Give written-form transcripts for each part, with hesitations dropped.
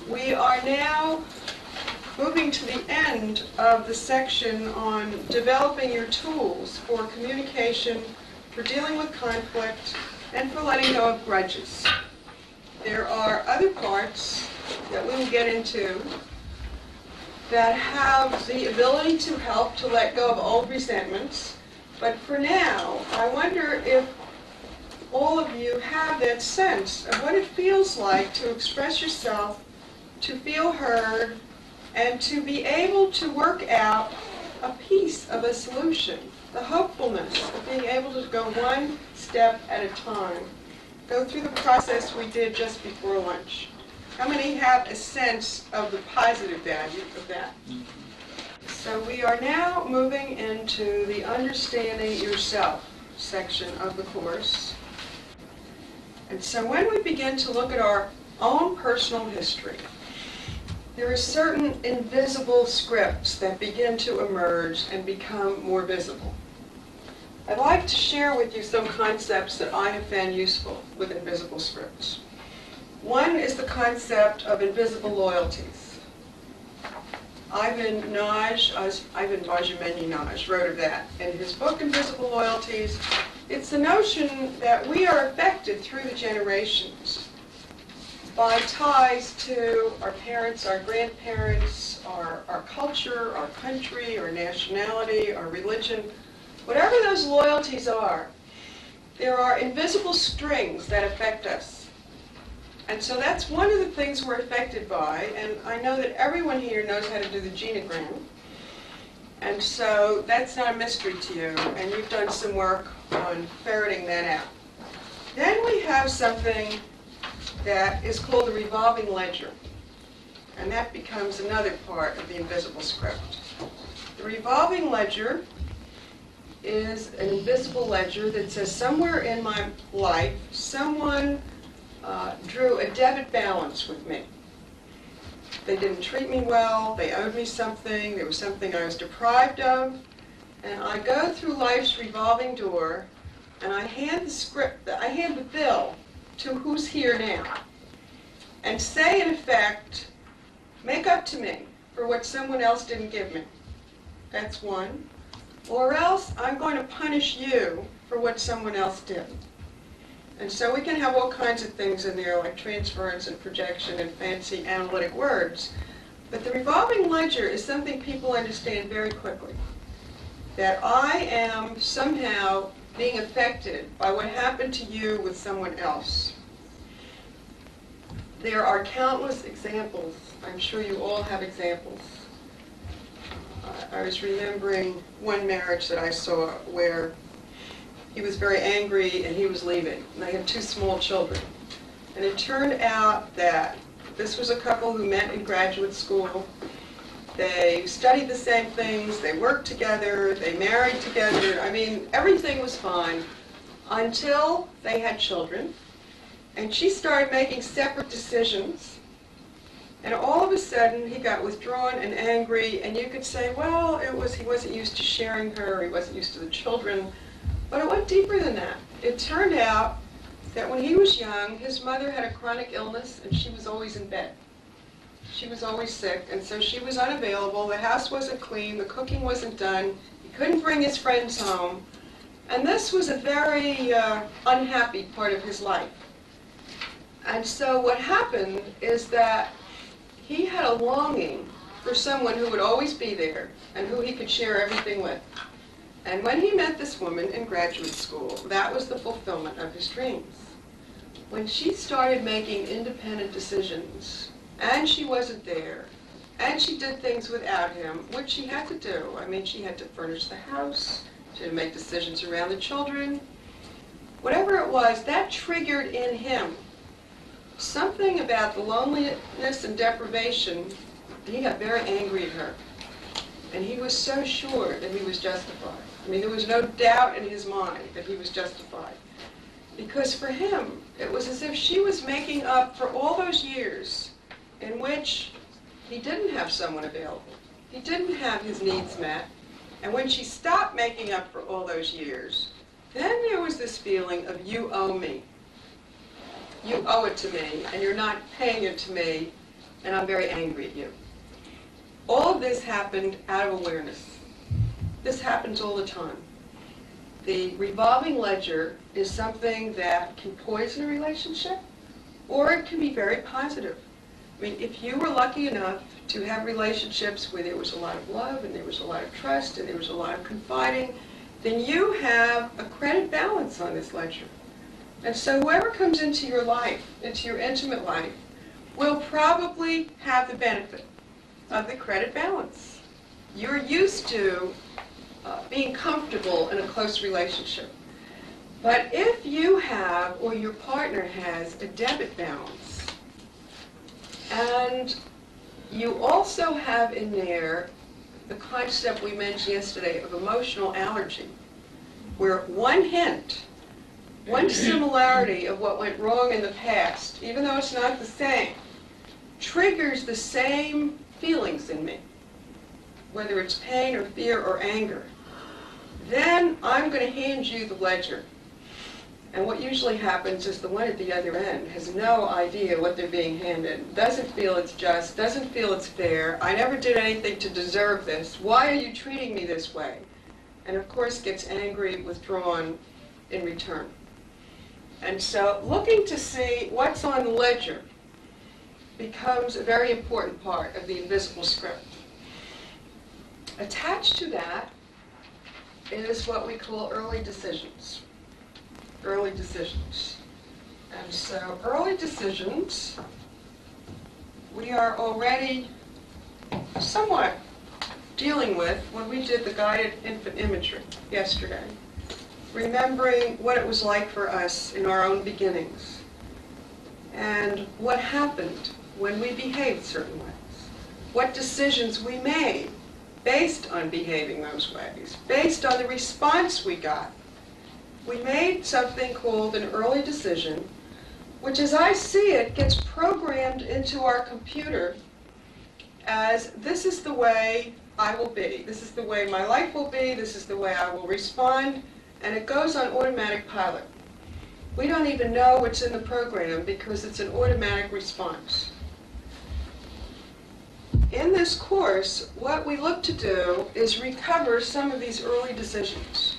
We are now moving to the end of the section on developing your tools for communication, for dealing with conflict, and for letting go of grudges. There are other parts that we will get into that have the ability to help to let go of old resentments, but for now, I wonder if all of you have that sense of what it feels like to express yourself, to feel heard, and to be able to work out a piece of a solution. The hopefulness of being able to go one step at a time. Go through the process we did just before lunch. How many have a sense of the positive value of that? So we are now moving into the understanding yourself section of the course. And so when we begin to look at our own personal history, there are certain invisible scripts that begin to emerge and become more visible. I'd like to share with you some concepts that I have found useful with invisible scripts. One is the concept of invisible loyalties. Ivan Benjamin wrote of that in his book, Invisible Loyalties. It's the notion that we are affected through the generations by ties to our parents, our grandparents, our culture, our country, our nationality, our religion. Whatever those loyalties are, there are invisible strings that affect us. And so that's one of the things we're affected by, and I know that everyone here knows how to do the Genogram, and so that's not a mystery to you, and you've done some work on ferreting that out. Then we have something that is called the Revolving Ledger, and that becomes another part of the invisible script. The Revolving Ledger is an invisible ledger that says somewhere in my life someone drew a debit balance with me. They didn't treat me well, they owed me something, there was something I was deprived of, and I go through life's revolving door and I hand the bill to who's here now, and say in effect, make up to me for what someone else didn't give me. That's one. Or else I'm going to punish you for what someone else did. And so we can have all kinds of things in there like transference and projection and fancy analytic words. But the revolving ledger is something people understand very quickly. That I am somehow being affected by what happened to you with someone else. There are countless examples. I'm sure you all have examples. I was remembering one marriage that I saw where he was very angry and he was leaving. And they had 2 small children. And it turned out that this was a couple who met in graduate school. They studied the same things, they worked together, they married together. I mean, everything was fine until they had children. And she started making separate decisions. And all of a sudden, he got withdrawn and angry, and you could say, well, he wasn't used to sharing her, he wasn't used to the children. But it went deeper than that. It turned out that when he was young, his mother had a chronic illness, and she was always in bed. She was always sick, and so she was unavailable. The house wasn't clean, the cooking wasn't done. He couldn't bring his friends home. And this was a very unhappy part of his life. And so what happened is that he had a longing for someone who would always be there and who he could share everything with. And when he met this woman in graduate school, that was the fulfillment of his dreams. When she started making independent decisions, and she wasn't there, and she did things without him, which she had to do. I mean, she had to furnish the house, she had to make decisions around the children. Whatever it was, that triggered in him something about the loneliness and deprivation. He got very angry at her. And he was so sure that he was justified. I mean, there was no doubt in his mind that he was justified. Because for him, it was as if she was making up for all those years in which he didn't have someone available. He didn't have his needs met. And when she stopped making up for all those years, then there was this feeling of, you owe me. You owe it to me, and you're not paying it to me, and I'm very angry at you. All of this happened out of awareness. This happens all the time. The revolving ledger is something that can poison a relationship, or it can be very positive. I mean, if you were lucky enough to have relationships where there was a lot of love, and there was a lot of trust, and there was a lot of confiding, then you have a credit balance on this ledger. And so whoever comes into your life, into your intimate life, will probably have the benefit of the credit balance. You're used to being comfortable in a close relationship. But if you have, or your partner has, a debit balance, and you also have in there the concept we mentioned yesterday of emotional allergy, where one hint, one similarity of what went wrong in the past, even though it's not the same, triggers the same feelings in me, whether it's pain or fear or anger, then I'm going to hand you the ledger. And what usually happens is the one at the other end has no idea what they're being handed, doesn't feel it's just, doesn't feel it's fair, I never did anything to deserve this, why are you treating me this way? And of course gets angry, withdrawn in return. And so looking to see what's on the ledger becomes a very important part of the invisible script. Attached to that is what we call early decisions. Early decisions. And so early decisions, we are already somewhat dealing with when we did the guided infant imagery yesterday, remembering what it was like for us in our own beginnings and what happened when we behaved certain ways, what decisions we made based on behaving those ways, based on the response we got. We made something called an early decision, which as I see it gets programmed into our computer as this is the way I will be, this is the way my life will be, this is the way I will respond, and it goes on automatic pilot. We don't even know what's in the program because it's an automatic response. In this course, what we look to do is recover some of these early decisions.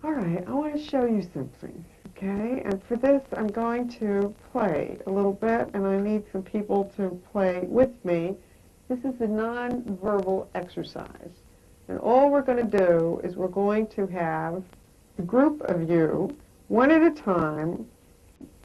All right, I want to show you something, okay? And for this, I'm going to play a little bit, and I need some people to play with me. This is a non-verbal exercise. And all we're going to do is we're going to have a group of you, one at a time.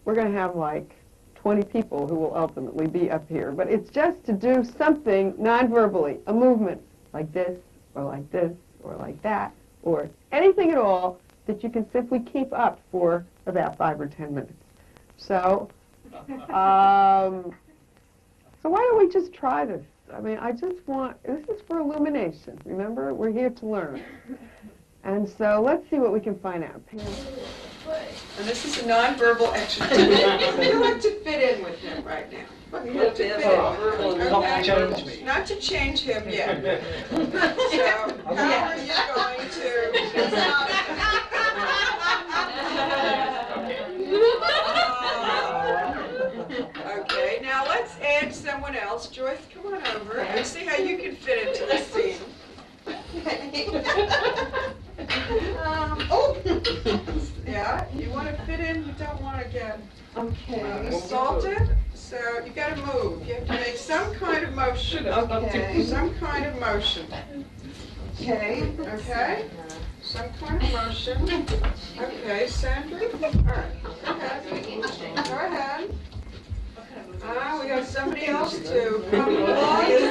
We're going to have like 20 people who will ultimately be up here. But it's just to do something non-verbally, a movement like this, or like this, or like that, or anything at all that you can simply keep up for about 5 or 10 minutes. So, so why don't we just try this? I mean, I just want, this is for illumination. Remember, we're here to learn. And so let's see what we can find out. And this is a nonverbal exercise. You like to fit in with him right now. Not to change him yet. So, how are you going to... Okay, assaulted. So you got to move. You have to make some kind of motion. Okay. Some kind of motion. Okay. Okay. Some kind of motion. Okay, Sandra. All right. Go ahead. Go ahead. We got somebody else to come along. Yeah, you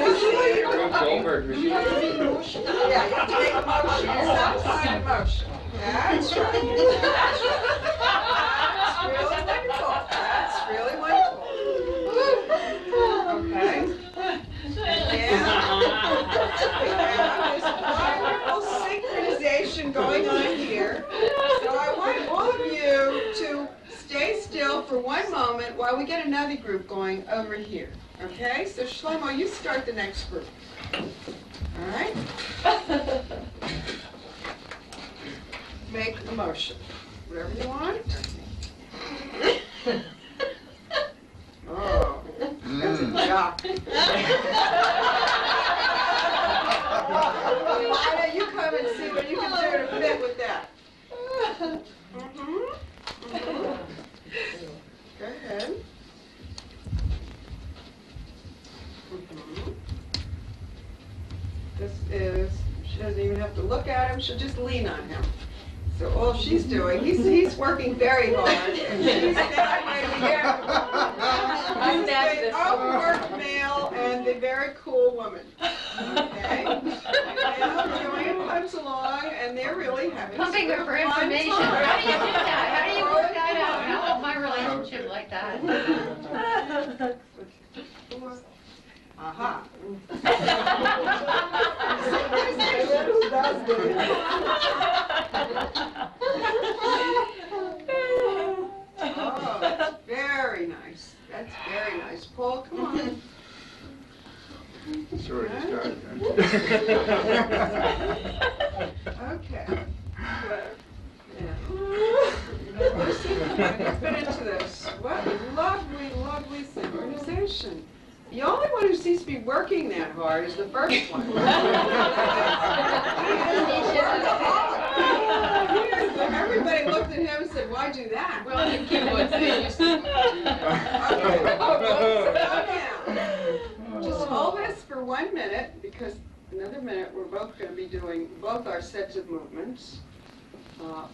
have to make a motion. Some kind of motion. That's right. That's right. That's really wonderful. That's really wonderful. Okay. And there's wonderful synchronization going on here. So I want all of you to stay still for one moment while we get another group going over here. Okay? So Shlomo, you start the next group. All right? Make a motion. Whatever you want. Oh, that's a jock. Why don't you come and see what you can do to fit with that? Go ahead. This is, she doesn't even have to look at him, she'll just lean on him. So all she's doing, he's working very hard, and she's that way here. He's the overworked male and the very cool woman. Okay? And now Joanne comes along, and they're really having Pumping her for information. How do you do that? How do you work that out? How is my relationship like that? Aha. Oh, that's very nice. That's very nice. Paul, come on. It's already started. Okay. Let's fit into this. What a lovely, lovely synchronization. The only one who seems to be working that hard is the first one. Everybody looked at him and said, "Why do that?" Well, I think Kim would say you should. Just hold this for 1 minute, because another minute we're both going to be doing both our sets of movements.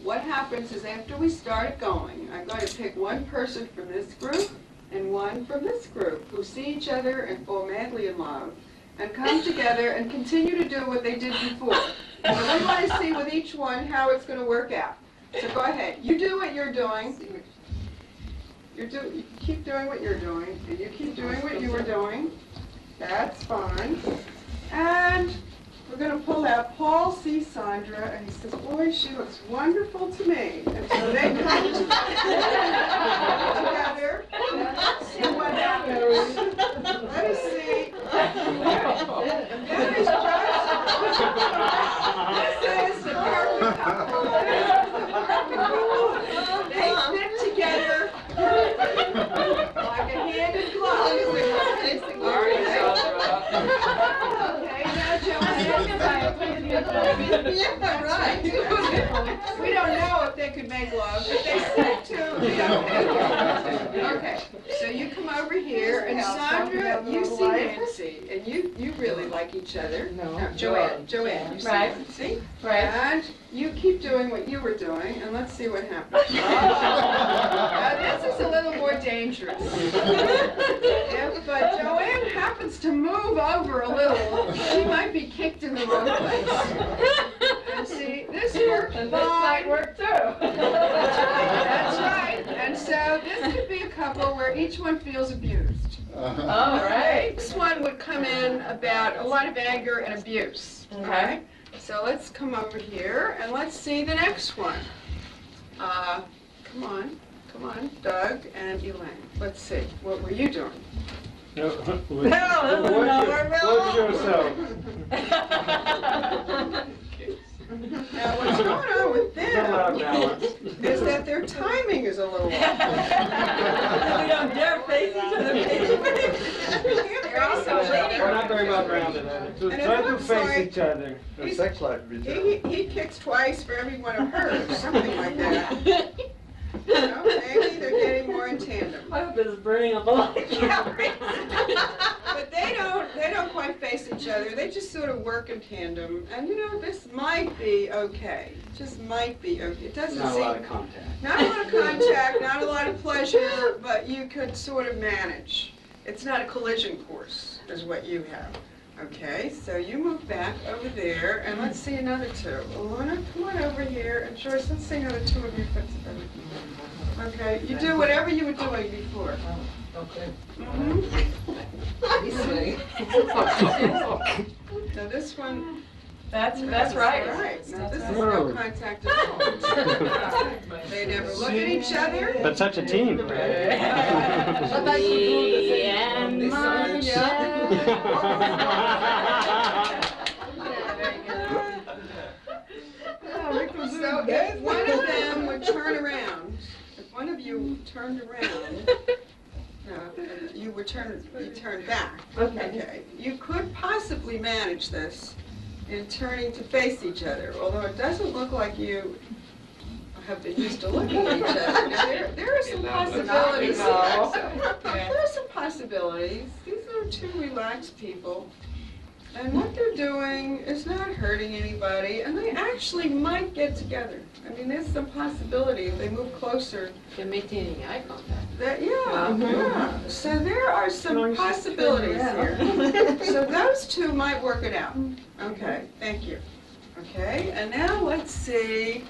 What happens is after we start going, I'm going to pick one person from this group and one from this group who see each other and fall madly in love and come together and continue to do what they did before. So we want to see with each one how it's going to work out. So go ahead. You do what you're doing. You keep doing what you're doing, and you keep doing what you were doing. That's fine. And we're going to pull out Paul sees Sandra, and he says, "Boy, she looks wonderful to me." And so they come together. Let's see what happens. Let us see. And then he's this is the perfect couple. This is the perfect couple. They fit together like a hand in glove. Okay, now Joanne. Yeah, right. We don't know if they could make love, but they said to. Okay, so you come over here, and Sandra, you see Nancy, and you really like each other. No, Joanne, you see Nancy. Right. And you keep doing what you were doing, and let's see what happens. Now, this is a little more dangerous. If Joanne happens to move over a little, she might be kicked in the wrong place. And see, this worked fine. This might work too. That's right. And so this could be a couple where each one feels abused. All right. This one would come in about a lot of anger and abuse. Okay. So let's come over here and let's see the next one. Come on, Doug and Elaine. Let's see. What were you doing? Watch yourself. Now, what's going on with them is that their timing is a little off. We don't dare face each other. We're not very well grounded at it. So And it try to looks face like each other. The sex life would be terrible. He kicks twice for every one of her, or something like that. No, maybe they're getting more in tandem. I hope it's burning up a lot. But they don't quite face each other. They just sort of work in tandem. And you know, this might be okay. Just might be okay. It doesn't Not a seem lot of contact. not a lot of contact, not a lot of pleasure, but you could sort of manage. It's not a collision course, is what you have. Okay, so you move back over there, and let's see another two. Alana, come on over here, and Joyce, let's see another two of you put together. Okay, you do whatever you were doing before. Okay. Mhm. Now this one. That's All right. right. Now this is no contact at all. They never look at each other. But such a team. What about you? And my So if one of them would turn around, if one of you turned around, you turn back. Okay. You could possibly manage this in turning to face each other, although it doesn't look like you have been used to looking at each other. Now, there are some possibilities here. There are some possibilities. These are two relaxed people. And what they're doing is not hurting anybody, and they actually might get together. I mean, there's some possibility if they move closer. They're maintaining eye contact. Yeah. So there are some possibilities here. So those two might work it out. Okay, thank you. Okay, and now let's see.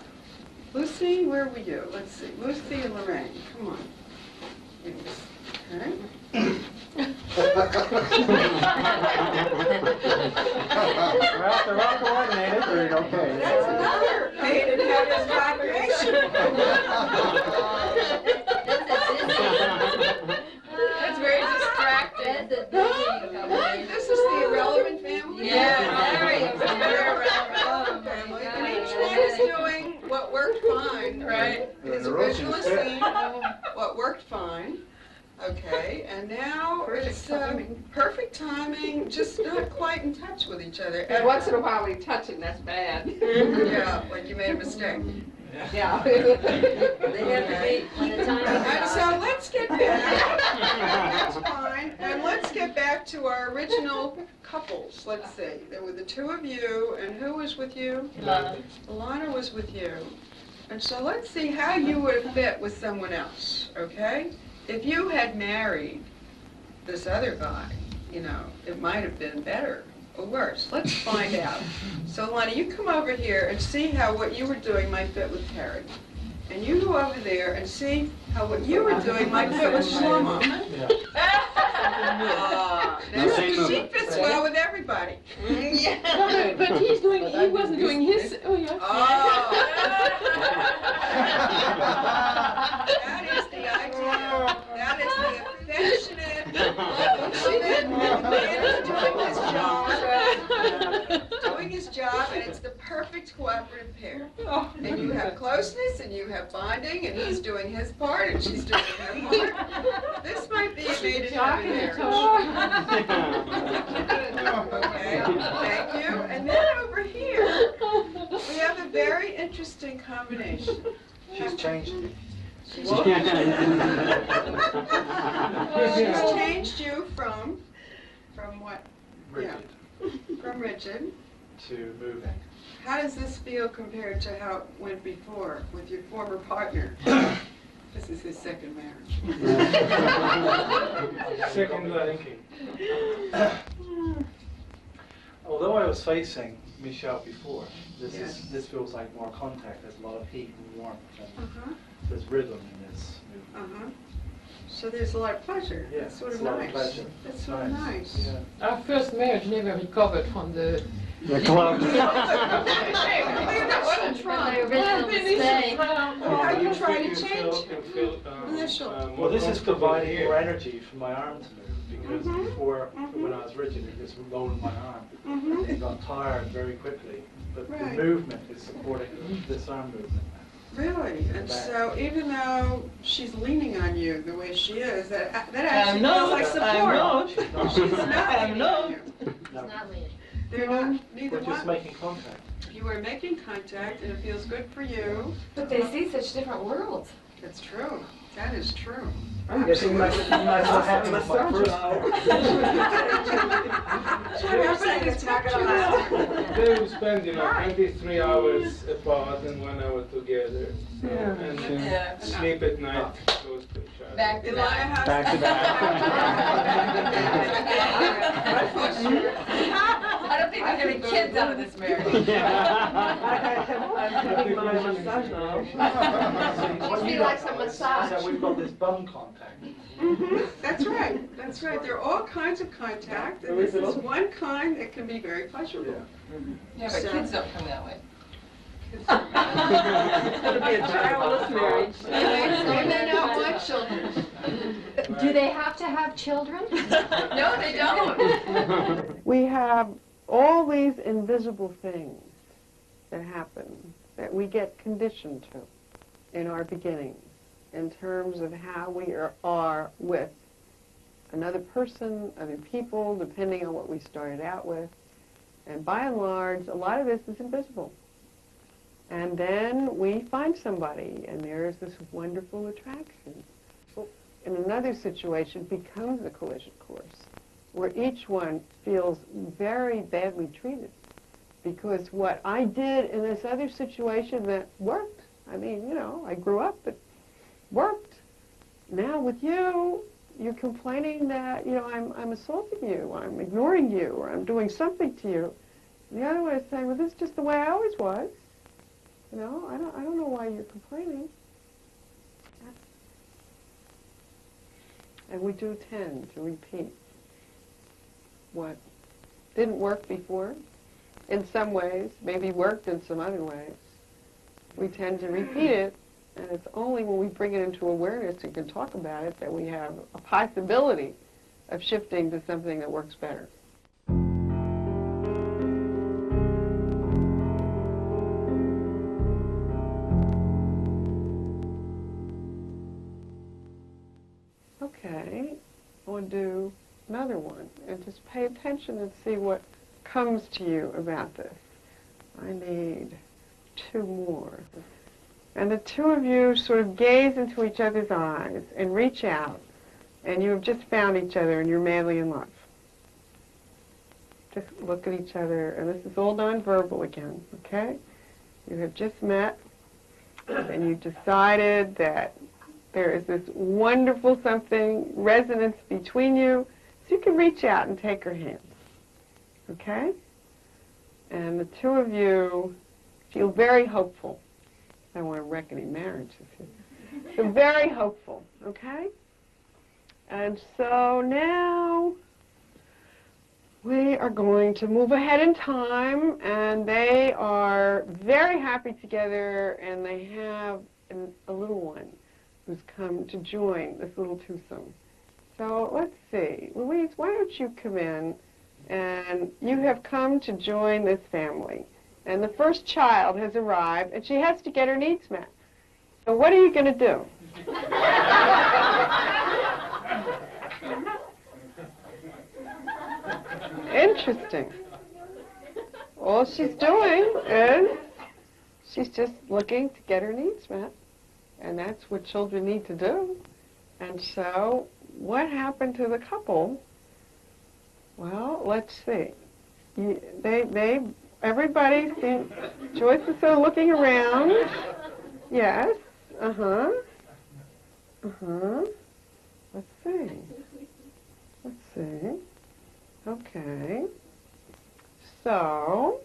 Lucy, where were you? Let's see. Lucy and Lorraine, come on. Okay. Well, if they're all coordinated, they're okay. That's another pain in heaven's vibration. That's very distracting. This is the irrelevant family? Yeah, very irrelevant family. And each one is doing what worked fine, right? His original scene, what worked fine. Okay, and now it's perfect timing, just not quite in touch with each other. And once in a while we touch and that's bad. Yeah, like you made a mistake. Yeah. They have to be when the time And so let's get back, that's fine, and let's get back to our original couples. Let's see, there were the two of you, and who was with you? Alana was with you. And so let's see how you would have fit with someone else, okay? If you had married this other guy, you know, it might have been better or worse. Let's find out. So, Alana, you come over here and see how what you were doing might fit with Terry. And you go over there and see how what you were doing might fit with Shlomo. Now, she fits well with everybody. But he wasn't doing his, oh yeah. That is the idea. That is the affectionate, loving man doing his job, and it's the perfect cooperative pair. And you have closeness, and you have bonding, and he's doing his part, and she's doing her part. This might be a maiden heaven marriage. Okay, thank you. And then over here, we have a very interesting combination. She's changed. She's changed you from what? Rigid From rigid. to moving. How does this feel compared to how it went before with your former partner? This is his second marriage. Second thinking. Although I was facing Michelle before, this feels like more contact. There's a lot of heat and warmth, and there's rhythm in this movement. So there's a lot of pleasure. Yeah, That's sort it's of a lot of nice. pleasure. That's sort of nice. Yeah. Our first marriage never recovered from the... The club. The original mistake. How you try to change initial. Well, this is providing more energy for my arm to move, because before, when I was rigid, it just lowered my arm. It got tired very quickly, but the Right. movement is supporting this arm movement. Really? And so even though she's leaning on you the way she is, that actually feels not. like support. She's not. She's not I'm leaning not. on you. It's not leading. They're not, neither We're just one. making contact. You are making contact and it feels good for you. But they see such different worlds. That's true. That is true. I'm guessing you must have a massage hour. They will spend, 23 hours apart and 1 hour together. So, and then sleep at night close to each other. Back to back. Back to back. I don't think there's any kids out of this marriage. I'm having my massage now. Must be like some massage. So we've got this bum contact. That's right. That's right. There are all kinds of contact, and this is one kind that can be very pleasurable. Yeah, but kids don't come that way. It's gonna be a childless marriage. They may not want children. Do they have to have children? No, they don't. We have all these invisible things that happen that we get conditioned to in our beginnings in terms of how we are with another person, other people, depending on what we started out with. And by and large, a lot of this is invisible. And then we find somebody, and there's this wonderful attraction. In another situation, it becomes a collision course, where each one feels very badly treated. Because what I did in this other situation that worked, I mean, I grew up, it worked. Now with you, you're complaining that, I'm assaulting you, I'm ignoring you, or I'm doing something to you. And the other way is saying, well, this is just the way I always was. I don't know why you're complaining. And we do tend to repeat what didn't work before, in some ways, maybe worked in some other ways. We tend to repeat it, and it's only when we bring it into awareness and can talk about it that we have a possibility of shifting to something that works better. Okay, I want to do another one, and just pay attention and see what comes to you about this. I need 2 more. And the 2 of you sort of gaze into each other's eyes and reach out, and you have just found each other and you're madly in love. Just look at each other, and this is all nonverbal again, okay? You have just met, and you decided that there is this wonderful something, resonance between you, so you can reach out and take her hand, okay? And the 2 of you feel very hopeful. I don't want to wreck any marriages here. So very hopeful, okay? And so now we are going to move ahead in time, and they are very happy together, and they have a little one who's come to join this little twosome. So let's see. Louise, why don't you come in, and you have come to join this family. And the first child has arrived, and she has to get her needs met. So what are you going to do? Interesting. All she's doing is she's just looking to get her needs met. And that's what children need to do. And so what happened to the couple? Well, let's see. Everybody seems, Joyce is sort of looking around. Yes. Uh-huh. Uh-huh. Let's see. Let's see. Okay. So,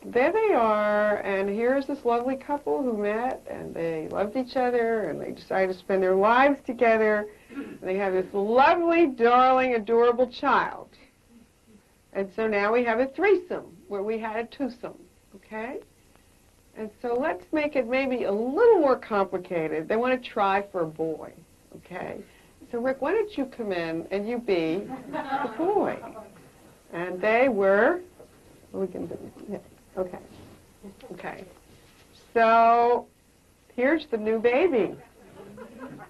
there they are, and here's this lovely couple who met, and they loved each other, and they decided to spend their lives together. And they have this lovely, darling, adorable child. And so now we have a threesome, where we had a twosome, okay? And so let's make it maybe a little more complicated. They want to try for a boy, okay? So Rick, why don't you come in and you be the boy? And they were, we can do, yeah, okay. Okay. So here's the new baby.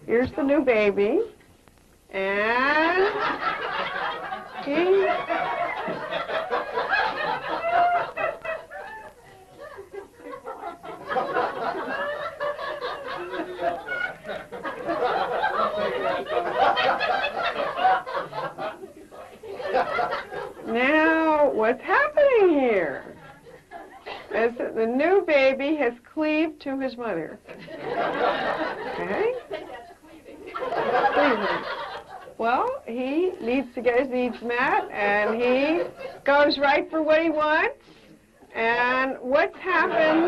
Here's the new baby. And he... to his mother? Okay? Cleaving. Well, he needs to get his needs met, and he goes right for what he wants. And what's happened?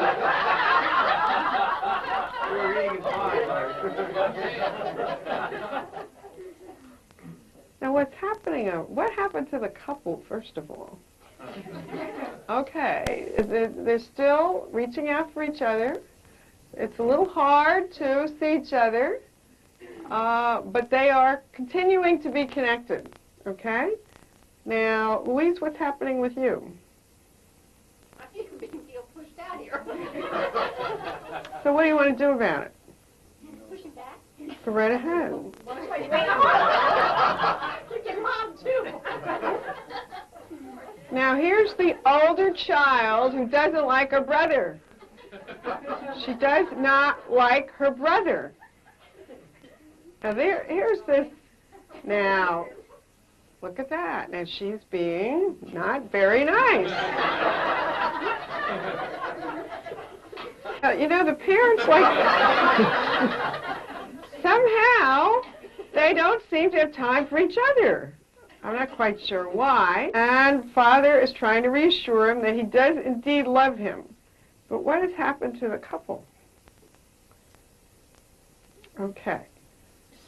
Now, what's happening? What happened to the couple, first of all? Okay, they're still reaching out for each other. It's a little hard to see each other, but they are continuing to be connected. Okay? Now, Louise, what's happening with you? I feel pushed out here. So what do you want to do about it? Pushing back? Go right ahead. You can mom too. Now, here's the older child who doesn't like her brother. She does not like her brother. Now, here's this. Now, look at that. Now, she's being not very nice. You know, the parents somehow, they don't seem to have time for each other. I'm not quite sure why. And Father is trying to reassure him that he does indeed love him. But what has happened to the couple? Okay.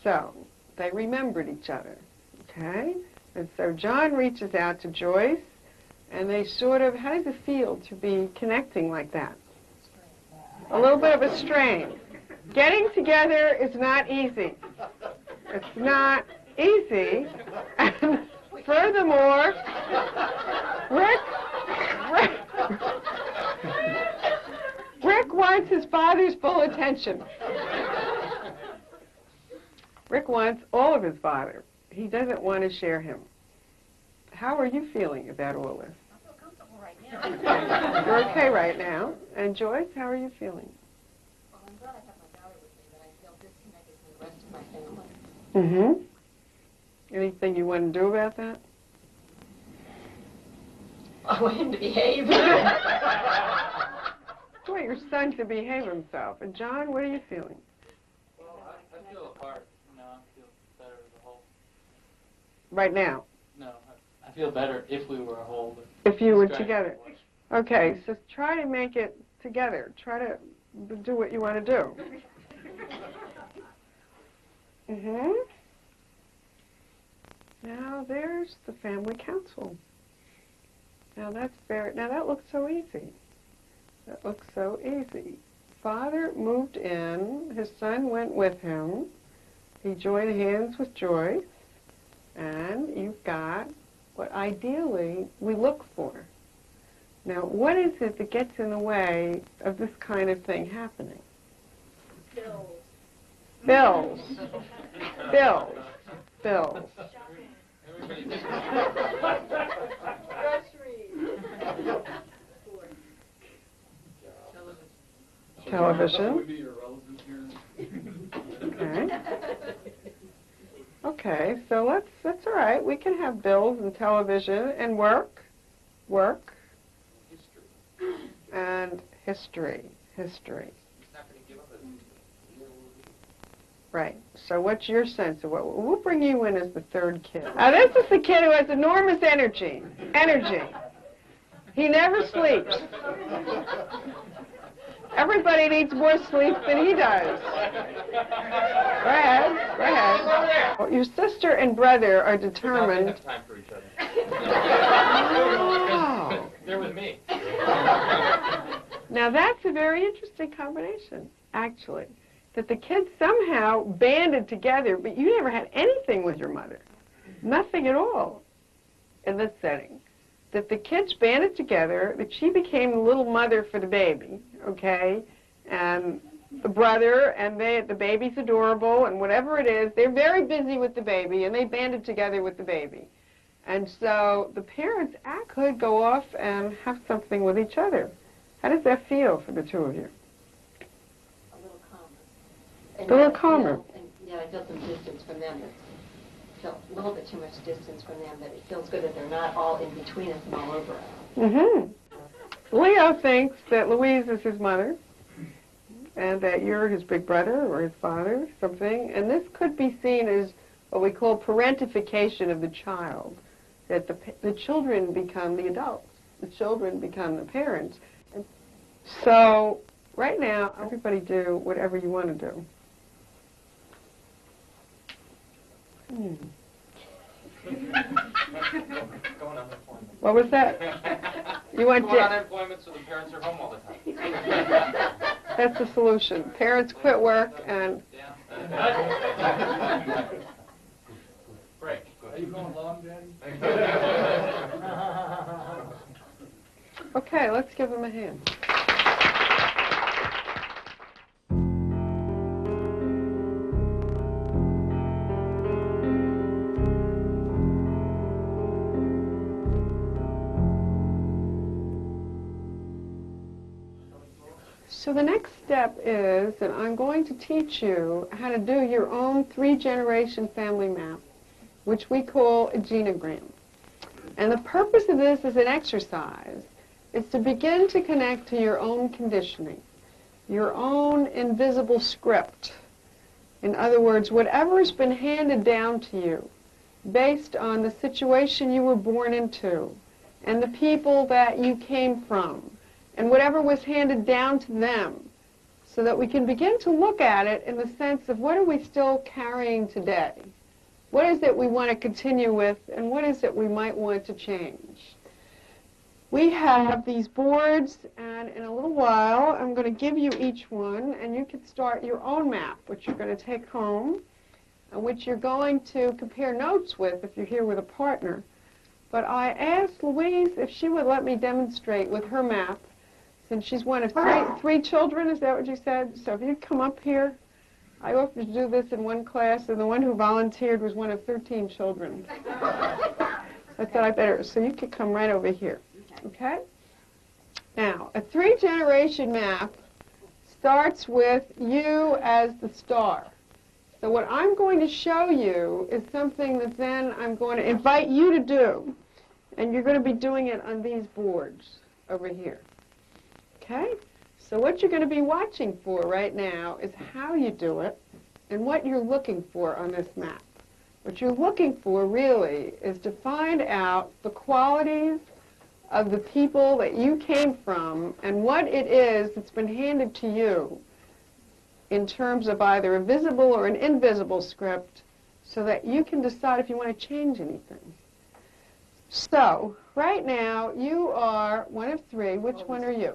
So, they remembered each other. Okay? And so John reaches out to Joyce, and they sort of, how does it feel to be connecting like that? A little bit of a strain. Getting together is not easy. It's not easy. And furthermore, Rick wants his father's full attention. Rick wants all of his father. He doesn't want to share him. How are you feeling about all this? I feel comfortable right now. You're okay right now. And Joyce, how are you feeling? Well, I'm glad I have my daughter with me, but I feel disconnected from the rest of my family. Mm-hmm. Anything you want to do about that? I want him to behave. You want your son to behave himself. And John, what are you feeling? Well, I feel apart. No, I feel better as a whole. Right now? No, I feel better if we were a whole. If you were together. Okay, so try to make it together. Try to do what you want to do. Mm-hmm. Now there's the family council. Now that looks so easy. That looks so easy. Father moved in, his son went with him, he joined hands with Joyce, and you've got what ideally we look for. Now, what is it that gets in the way of this kind of thing happening? Bills. Bills. Bills. Bills. Television. Would be irrelevant here. Okay. Okay, so that's all right. We can have bills and television and work, and history. Right. So what's your sense of what? We'll bring you in as the third kid. Now this is the kid who has enormous energy. He never sleeps. Everybody needs more sleep than he does. Go ahead. Well, your sister and brother are determined. They have time for each other. Oh. They're with me. Now that's a very interesting combination, actually. That the kids somehow banded together, but you never had anything with your mother. Nothing at all in this setting. That the kids banded together, that she became the little mother for the baby, okay? And the brother, and the baby's adorable, and whatever it is, they're very busy with the baby, and they banded together with the baby. And so the parents could go off and have something with each other. How does that feel for the two of you? A little calmer. A little calmer. Yeah, I feel some distance from them. I felt a little bit too much distance from them, but it feels good that they're not all in between us and all over us. Mm-hmm. Leo thinks that Louise is his mother, and that you're his big brother or his father, something. And this could be seen as what we call parentification of the child, that the children become the adults, the children become the parents. And so right now, everybody do whatever you want to do. Going on unemployment. What was that? You want Going on unemployment so the parents are home all the time. That's the solution. Parents quit work and... Break. Are you going long, Daddy? Okay, let's give them a hand. So the next step is that I'm going to teach you how to do your own 3-generation family map, which we call a genogram. And the purpose of this as an exercise is to begin to connect to your own conditioning, your own invisible script. In other words, whatever has been handed down to you based on the situation you were born into and the people that you came from, and whatever was handed down to them, so that we can begin to look at it in the sense of what are we still carrying today? What is it we want to continue with, and what is it we might want to change? We have these boards, and in a little while I'm going to give you each one, and you can start your own map, which you're going to take home, and which you're going to compare notes with if you're here with a partner. But I asked Louise if she would let me demonstrate with her map, since she's one of three children, is that what you said? So if you come up here, I offered to do this in one class, and the one who volunteered was one of 13 children. I thought I better, so you could come right over here, okay? Now, a 3-generation map starts with you as the star. So what I'm going to show you is something that then I'm going to invite you to do, and you're going to be doing it on these boards over here. Okay? So what you're going to be watching for right now is how you do it and what you're looking for on this map. What you're looking for really is to find out the qualities of the people that you came from and what it is that's been handed to you in terms of either a visible or an invisible script, so that you can decide if you want to change anything. So right now you are one of 3. Which one are you?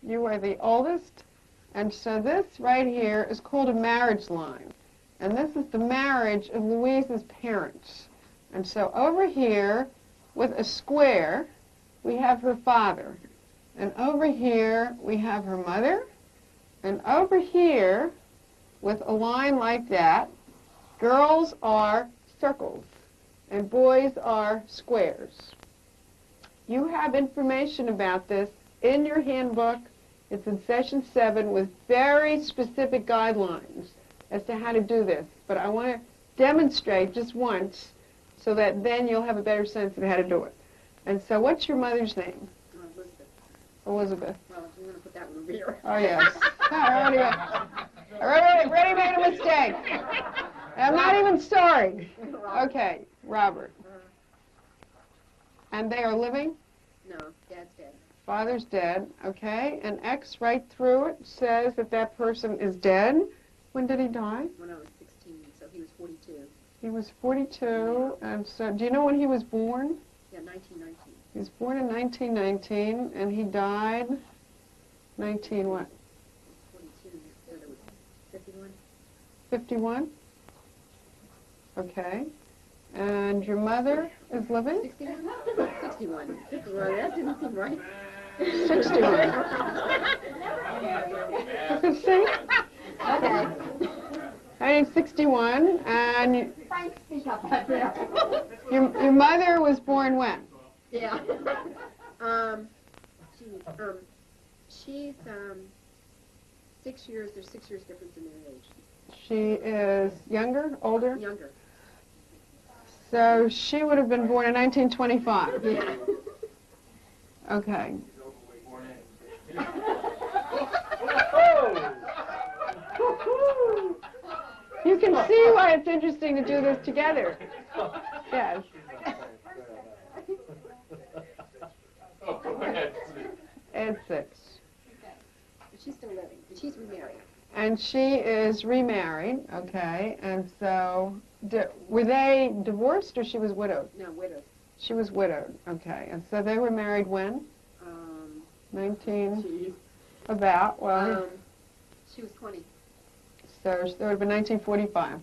You are the oldest, and so this right here is called a marriage line. And this is the marriage of Louise's parents. And so over here, with a square, we have her father. And over here, we have her mother. And over here, with a line like that, girls are circles, and boys are squares. You have information about this in your handbook. It's in session 7 with very specific guidelines as to how to do this. But I want to demonstrate just once so that then you'll have a better sense of how to do it. And so what's your mother's name? Elizabeth. Elizabeth. Well, if you want to put that one over here. Oh, yes. I already made a mistake. I'm not even sorry. Okay, Robert. And they are living? No, Dad's dead. Father's dead, okay. And X right through it says that that person is dead. When did he die? When I was 16, so he was 42. He was 42, and so, do you know when he was born? Yeah, 1919. He was born in 1919, and he died 19 what? 42, so that was 51. 51? Okay. And your mother is living? 61? 61. Well, that didn't seem right. 61. See? Okay. 1961, and Frank, speak up right there. your mother was born when? Yeah. She's 6 years. There's 6 years difference in their age. She is younger, older? Younger. So she would have been born in 1925. Yeah. Okay. can see why it's interesting to do this together. Yes. Oh, go ahead. And 6. She's still living, but she's remarried. And she is remarried, okay, and so, were they divorced or she was widowed? No, widowed. She was widowed, okay, and so they were married when? 19, about, well, she was 20. so that would have been 1945.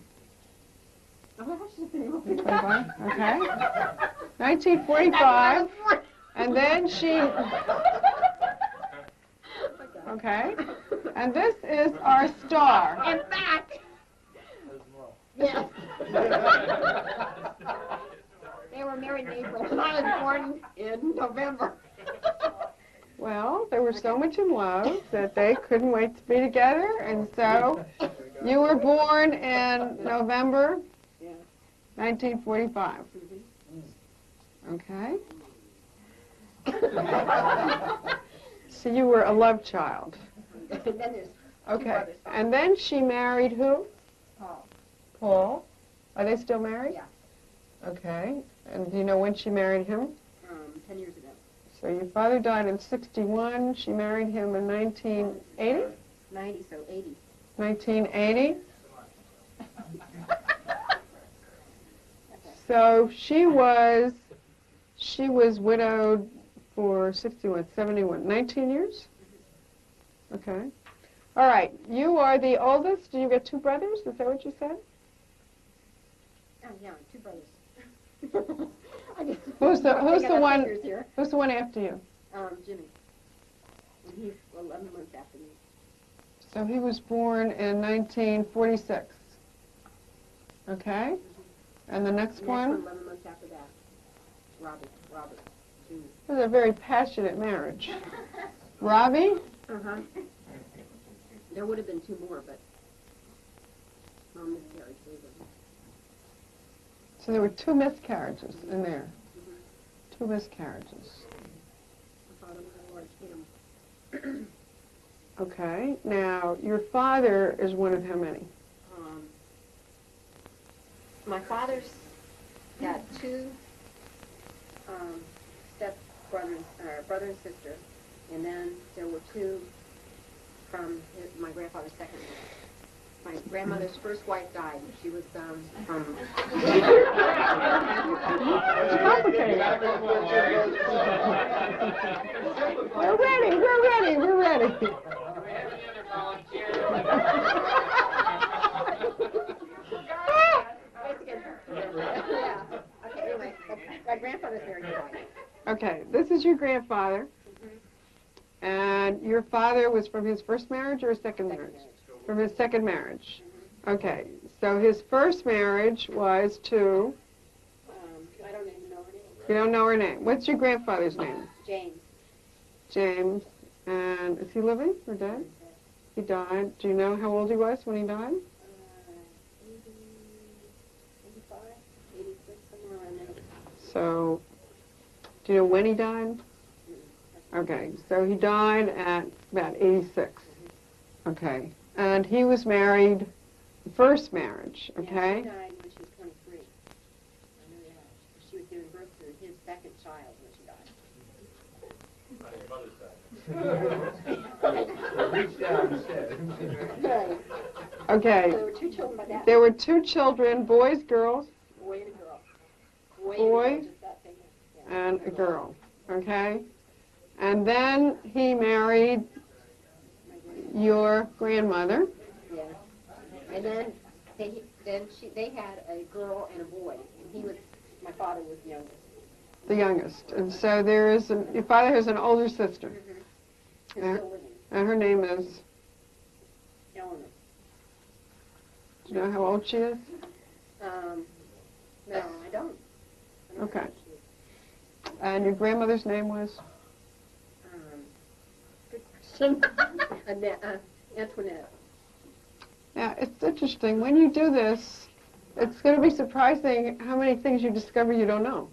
Oh, she's been able to 25, okay. 1945, and then she, okay, and this is our star. In fact, yes. They were married in April, and I was born in November. Well, they were so much in love that they couldn't wait to be together, and so you were born in November 1945. Okay. So you were a love child. And then there's Okay. And then she married who? Paul. Paul. Are they still married? Yeah. Okay. And do you know when she married him? 10 years ago. So your father died in 61. She married him in 1980? 90, so 80. 1980. So she was widowed for 61, 71, 19 years? Okay. All right. You are the oldest. Do you get 2 brothers? Is that what you said? Oh, yeah, 2 brothers. Who's the one? Here. Who's the one after you? Jimmy. And he's 11 months after me. So he was born in 1946. Okay. And the next one? 11 months after that. Robert. Jr. This is a very passionate marriage. Robbie? Uh-huh. There would have been 2 more, but Mom miscarried. So there were 2 miscarriages in there. 2 miscarriages. My father was a large family. Okay. Now, your father is one of how many? My father's got 2 step brothers, brother and sister, and then there were 2 from my grandfather's second wife. My grandmother's first wife died. She was from. It's complicated. We're ready. Do we have any other volunteers? Yeah. Okay, anyway, my grandfather's married twice. Okay, this is your grandfather. And your father was from his first marriage or his second marriage? From his second marriage. Okay, so his first marriage was to? I don't even know her name. You don't know her name. What's your grandfather's name? James. James. And is he living or dead? He died. Do you know how old he was when he died? 85, 86, somewhere around there. So, do you know when he died? Okay, so he died at about 86. Okay, and he was married, first marriage, okay? Yeah, she died when she was 23. I know that. She was giving birth to his second child when she died. Reach down instead. Right. Okay, So there were 2 children by that. there were 2 children, boys, girls, Boy and a girl. Boy just that big. Yeah. and a girl, okay? And then he married your grandmother. Yeah. And then they had a girl and a boy, and my father was the youngest. The youngest. And so your father has an older sister. Who's Yeah. still living. And her name is, Eleanor. do you know how old she is? No, I don't. Okay. And your grandmother's name was? Good question. Antoinette. Now, it's interesting. When you do this, it's going to be surprising how many things you discover you don't know.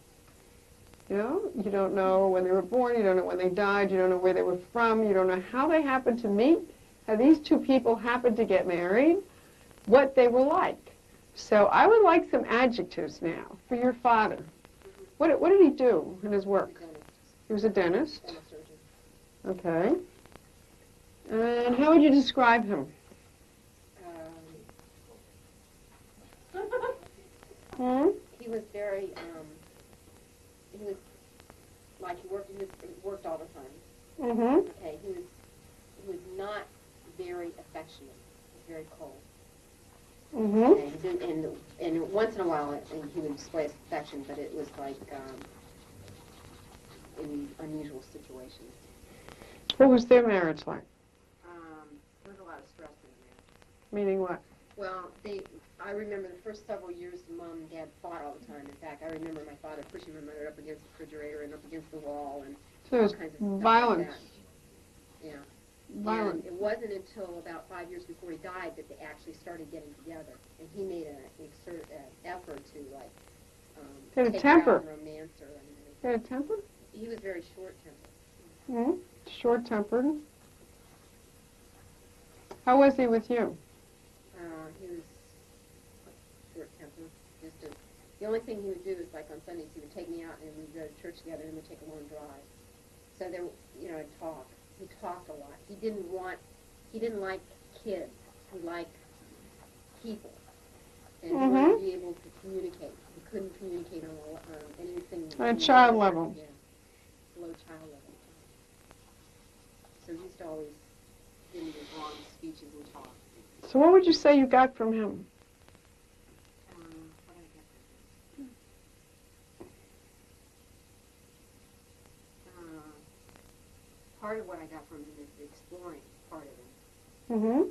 You know? You don't know when they were born. You don't know when they died. You don't know where they were from. You don't know how they happened to meet, how these 2 people happened to get married, what they were like. So I would like some adjectives now for your father. What did he do in his work? He was a dentist. Dental surgeon. Okay. And how would you describe him? He was very, he was, like he worked all the time. Mm-hmm. Okay, he was not very affectionate. He was very cold. Mm-hmm. Okay, and once in a while he would display his affection, but it was like in unusual situations. What was their marriage like? There was a lot of stress in there. Meaning what? Well, I remember the first several years Mom and Dad fought all the time. In fact, I remember my father pushing my mother up against the refrigerator and up against the wall and So all there's kinds of stuff violence. like that. Yeah. Violence. And it wasn't until about 5 years before he died that they actually started getting together. And he made an effort to, like, He had a take temper. her out and romance her. He had a temper? He was very short-tempered. Mm-hmm. Short-tempered. How was he with you? He was short-tempered. The only thing he would do is, like on Sundays, he would take me out and we'd go to church together and we'd take a long drive. So there, I'd talk. He talked a lot. He didn't like kids. He liked people. And he wanted to be able to communicate. He couldn't communicate on anything. On a child level. Yeah. Low child level. So he used to always give me these long speeches and talk. So what would you say you got from him? What did I get from him? Part of what I got from him is the exploring part of him. Mm-hmm.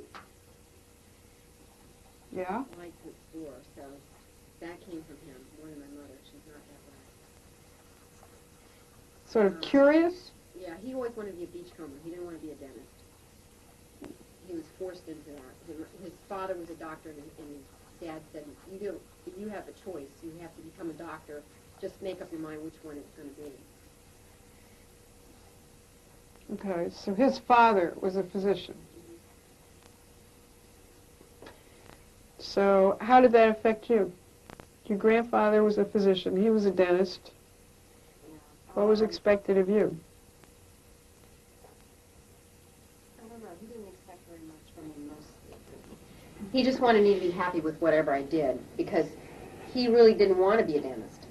Yeah. I like to explore, so that came from him, more than my mother. She's not that way. Sort of curious? Yeah, he always wanted to be a beachcomber. He didn't want to be a dentist. He was forced into that. His father was a doctor, and his dad said, you have a choice. You have to become a doctor. Just make up your mind which one it's going to be. Okay, so his father was a physician. So how did that affect you? Your grandfather was a physician. He was a dentist. What was expected of you? I don't know. He didn't expect very much from me mostly. He just wanted me to be happy with whatever I did because he really didn't want to be a dentist.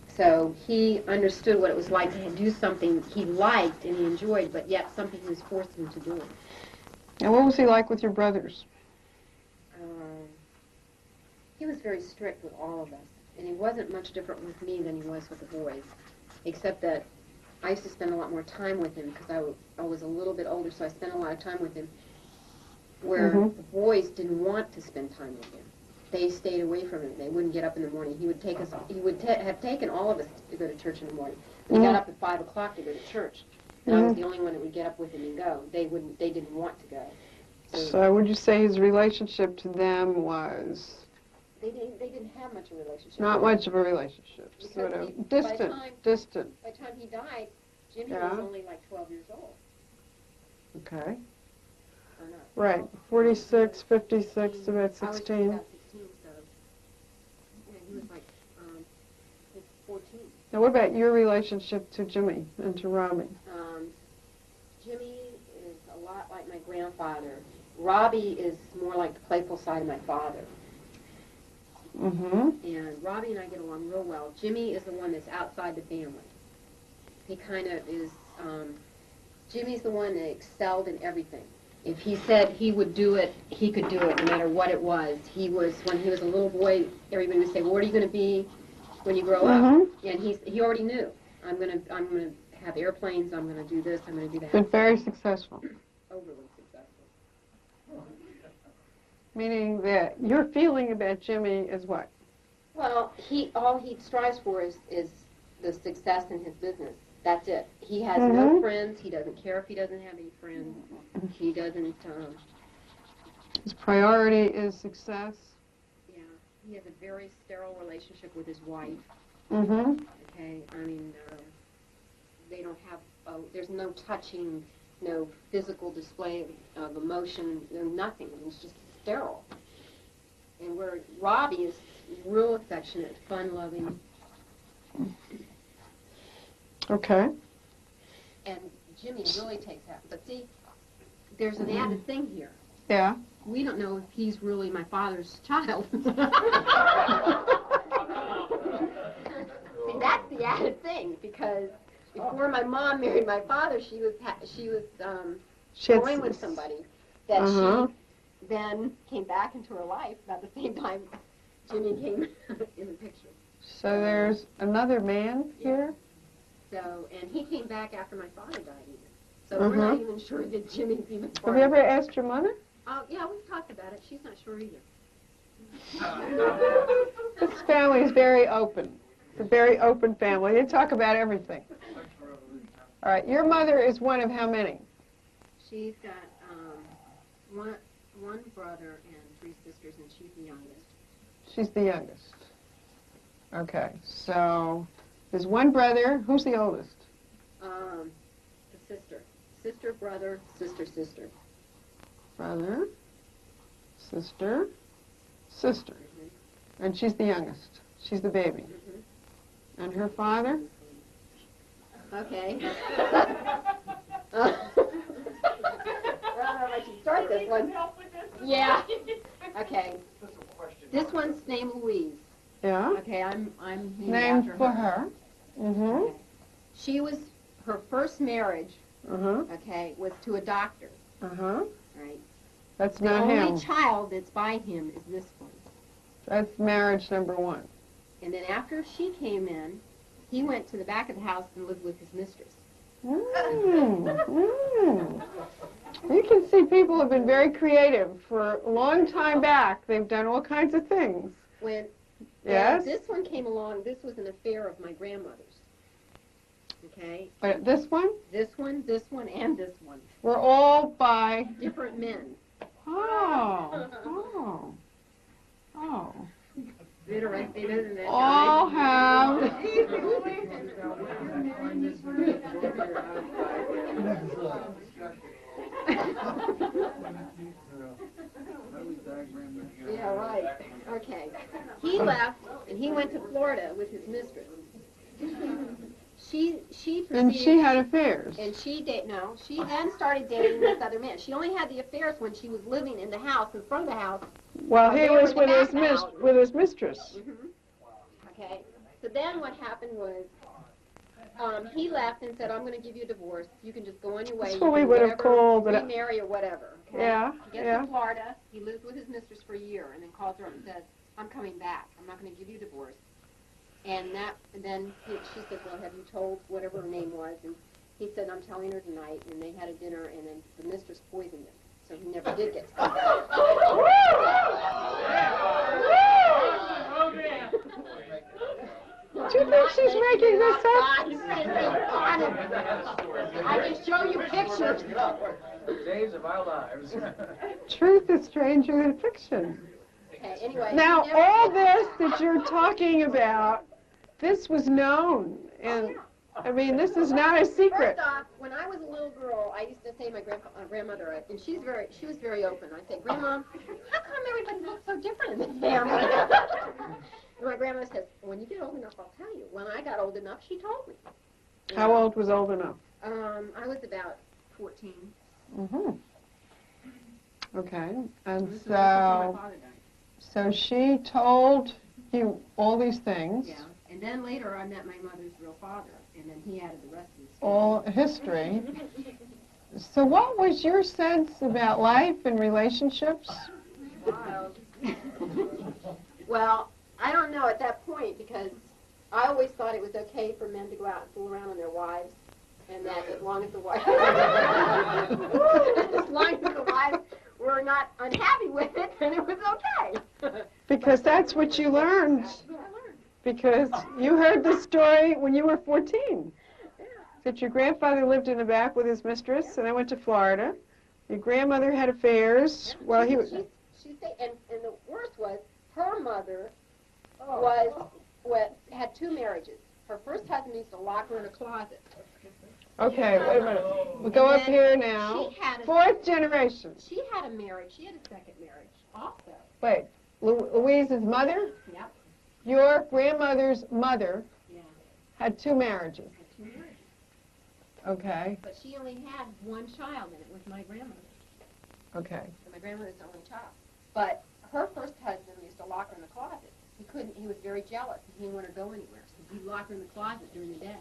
So he understood what it was like to do something he liked and he enjoyed, but yet something he was forcing him to do. And what was he like with your brothers? He was very strict with all of us, and he wasn't much different with me than he was with the boys, except that I used to spend a lot more time with him because I was a little bit older, so I spent a lot of time with him, where the boys didn't want to spend time with him. They stayed away from him. They wouldn't get up in the morning. He would take us. He would have taken all of us to go to church in the morning. We got up at 5 o'clock to go to church, and I was the only one that would get up with him and go. They wouldn't. They didn't want to go. So would you say his relationship to them was? They didn't have much of a relationship. Not much of a relationship. Sort of distant. Distant. By the time he died, Jimmy Yeah. was only like 12 years old. Okay. Or not. Right. 46, 56, about I was 16. about 16, so yeah, he was like 14. Now, what about your relationship to Jimmy and to Robbie? Jimmy is a lot like my grandfather. Robbie is more like the playful side of my father. Mm-hmm. And Robbie and I get along real well. Jimmy is the one that's outside the family. He kind of is, Jimmy's the one that excelled in everything. If he said he would do it, he could do it no matter what it was. When he was a little boy, everybody would say, well, what are you going to be when you grow up? And he already knew. I'm going to have airplanes, I'm going to do this, I'm going to do that. Been very successful. Overly successful. Meaning that your feeling about Jimmy is what? Well, all he strives for is the success in his business. That's it. He has no friends. He doesn't care if he doesn't have any friends. He doesn't. His priority is success. Yeah, he has a very sterile relationship with his wife. Mm-hmm. Okay, I mean, they don't have. There's no touching, no physical display of emotion, no nothing. It's just sterile. And where Robbie is real affectionate, fun-loving, Okay. and Jimmy really takes after. But see, there's an added thing here. Yeah. We don't know if he's really my father's child. See, that's the added thing, because before my mom married my father, she was going with somebody that she then came back into her life about the same time Jimmy came in the picture. So there's another man here? So, and he came back after my father died even. So we're not even sure that Jimmy's even part Have you ever asked your mother? Yeah, we've talked about it. She's not sure either. This family is very open. It's a very open family. They talk about everything. All right, your mother is one of how many? She's got one brother and 3 sisters, and she's the youngest. She's the youngest. Okay, so there's one brother. Who's the oldest? The sister. Sister, brother, sister, sister. Brother, sister, sister. And she's the youngest. She's the baby. And her father? Okay. I don't know if I should start this one. Yeah. Okay. This one's named Louise. Yeah. Okay, I'm named Named after for her. her. Mm-hmm. She was, her first marriage, Uh-huh. okay, was to a doctor. Uh-huh. Right. That's The not only him. child that's by him is this one. That's marriage number 1. And then after she came in, he went to the back of the house and lived with his mistress. You can see people have been very creative for a long time back. They've done all kinds of things. When Yes? this one came along, this was an affair of my grandmother's. Okay? But this one? This one, and this one. We're all by... Different men. Oh. Oh. Oh. Interesting, isn't it? All have... Yeah, right. Okay. He left, and he went to Florida with his mistress. She And proceeded, she had affairs. and she then started dating this other man. She only had the affairs when she was living in the house, in front of the house. Well, he they were was in the back of the house. with his mistress. Okay. So then what happened was, he left and said, "I'm going to give you a divorce. You can just go on your way. That's You what we can would have whatever, called it. remarry or whatever." Okay? Yeah, He gets to Florida. He lives with his mistress for a year, and then calls her up and says, "I'm coming back. I'm not going to give you a divorce." And then she said, "Well, have you told whatever her name was?" And he said, "I'm telling her tonight." And they had a dinner, and then the mistress poisoned him, so he never did get to. Do you think she's making this up? I can show you pictures. Days of our lives. Truth is stranger than fiction. Okay, anyway. Now, he never all did that. this that you're talking about, this was known. And, I mean, this is not a secret. First off, when I was a little girl, I used to say to my grandmother, and she was very open. I'd say, "Grandma, how come everybody looks so different in this family?" And my grandmother says, "When you get old enough, I'll tell you." When I got old enough, she told me. How old was old enough? I was about 14. Mm-hmm. Okay. And This was before my so, father died. so she told you all these things, Yeah. And then later, I met my mother's real father, and then he added the rest of the story. all history. So what was your sense about life and relationships? Wild. Well, I don't know at that point, because I always thought it was okay for men to go out and fool around on their wives, and that as long as the wives, were not unhappy with it, then it was okay. Because that's what you learned. Because you heard the story when you were 14. That your grandfather lived in the back with his mistress, and I went to Florida. Your grandmother had affairs while he was... She said, and the worst was, her mother had 2 marriages. Her first husband used to lock her in a closet. Okay, wait a minute. We'll go up here now. She had a 4th generation. She had a marriage. She had a second marriage also. Wait, Louise's mother? Yep. Your grandmother's mother Yeah. had 2 marriages. Had 2 marriages. Okay, But she only had 1 child, and it was my grandmother. okay. And my grandmother's the only child. But her first husband used to lock her in the closet. He was very jealous. He didn't want her to go anywhere. So he'd lock her in the closet during the day.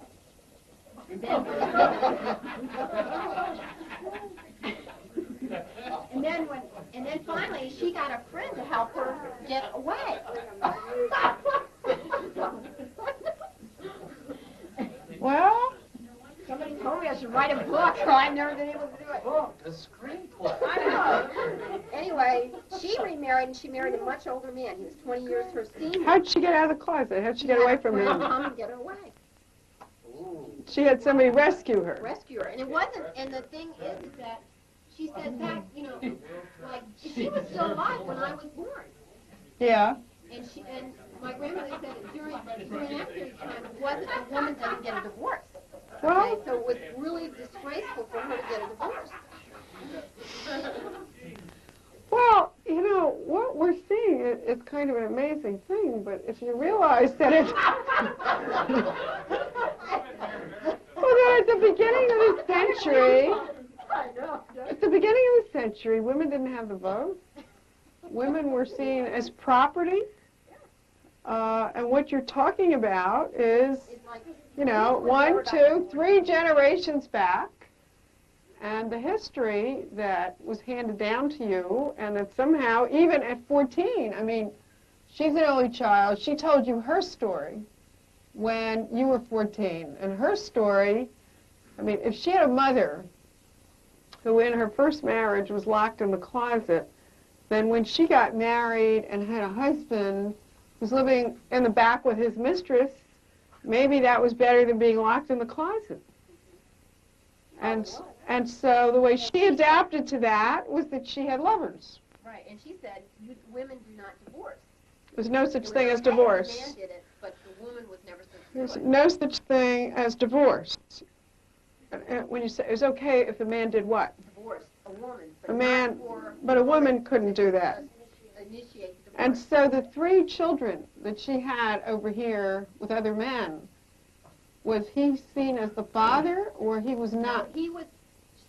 And then, and then finally she got a friend to help her get away. Well, Somebody told me I should write a book, so I've never been able to do it. Book, the screenplay. I know. Anyway, she remarried, and she married a much older man. He was 20 years her senior. how'd she get out of the closet? How'd she get away from him? Come and get her away. She had somebody rescue her. Rescue her. And it wasn't, and the thing is that she said that, you know, like, she was still alive when I was born. Yeah. And my grandmother said that during after time, it wasn't, a woman doesn't get a divorce. Well, Okay, so it was really disgraceful for her to get a divorce. well, you know, what we're seeing is kind of an amazing thing, but if you realize that it's... well, then at the beginning of the century, women didn't have the vote. Women were seen as property. And what you're talking about is, you know, 1, 2, 3 generations back, and the history that was handed down to you, and that somehow, even at 14, I mean, she's an only child. She told you her story when you were 14, and her story, I mean, if she had a mother who in her first marriage was locked in the closet, then when she got married and had a husband who's living in the back with his mistress, maybe that was better than being locked in the closet. And so the way she adapted to that was that she had lovers. Right, and she said women do not divorce. There's no such thing as divorce. The man did it, but the woman was never supposed to There's do it. no such thing as divorce. And when you say it was okay if the man did what? Divorce, a woman. A man, but a woman couldn't do that. Initiate the divorce. And so the 3 children that she had over here with other men, was he seen as the father or he was not? He was,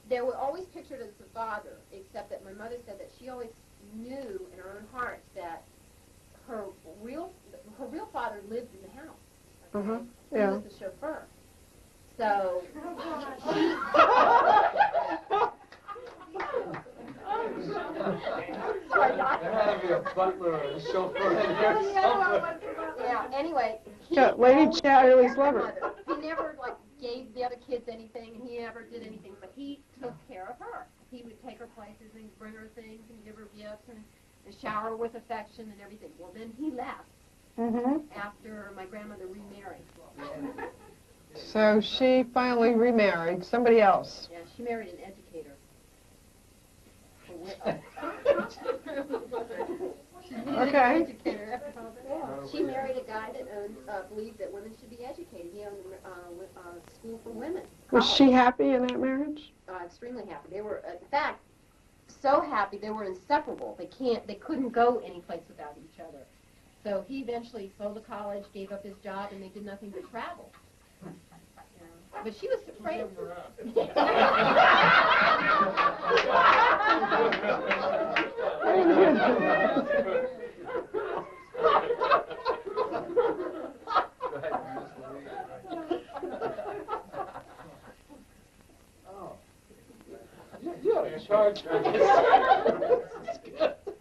they were always pictured as the father, except that my mother said that she always knew in her own heart that her real father lived in the house. Okay? He Yeah. was the chauffeur. So, There had to be a butler or a chauffeur in here somewhere. yeah, anyway. Lady Chatterley's lover. He never, like, gave the other kids anything, and he never did anything, but he took care of her. He would take her places and bring her things and give her gifts and shower her with affection and everything. Well, then he left after my grandmother remarried. So she finally remarried somebody else. Yeah, she married an educator. Okay. She married a guy that believed that women should be educated. He owned a school for women. Was she happy in that marriage? Extremely happy. They were, in fact, so happy they were inseparable. They couldn't go anyplace without each other. So he eventually sold the college, gave up his job, and they did nothing but travel. But she was afraid of You are in charge.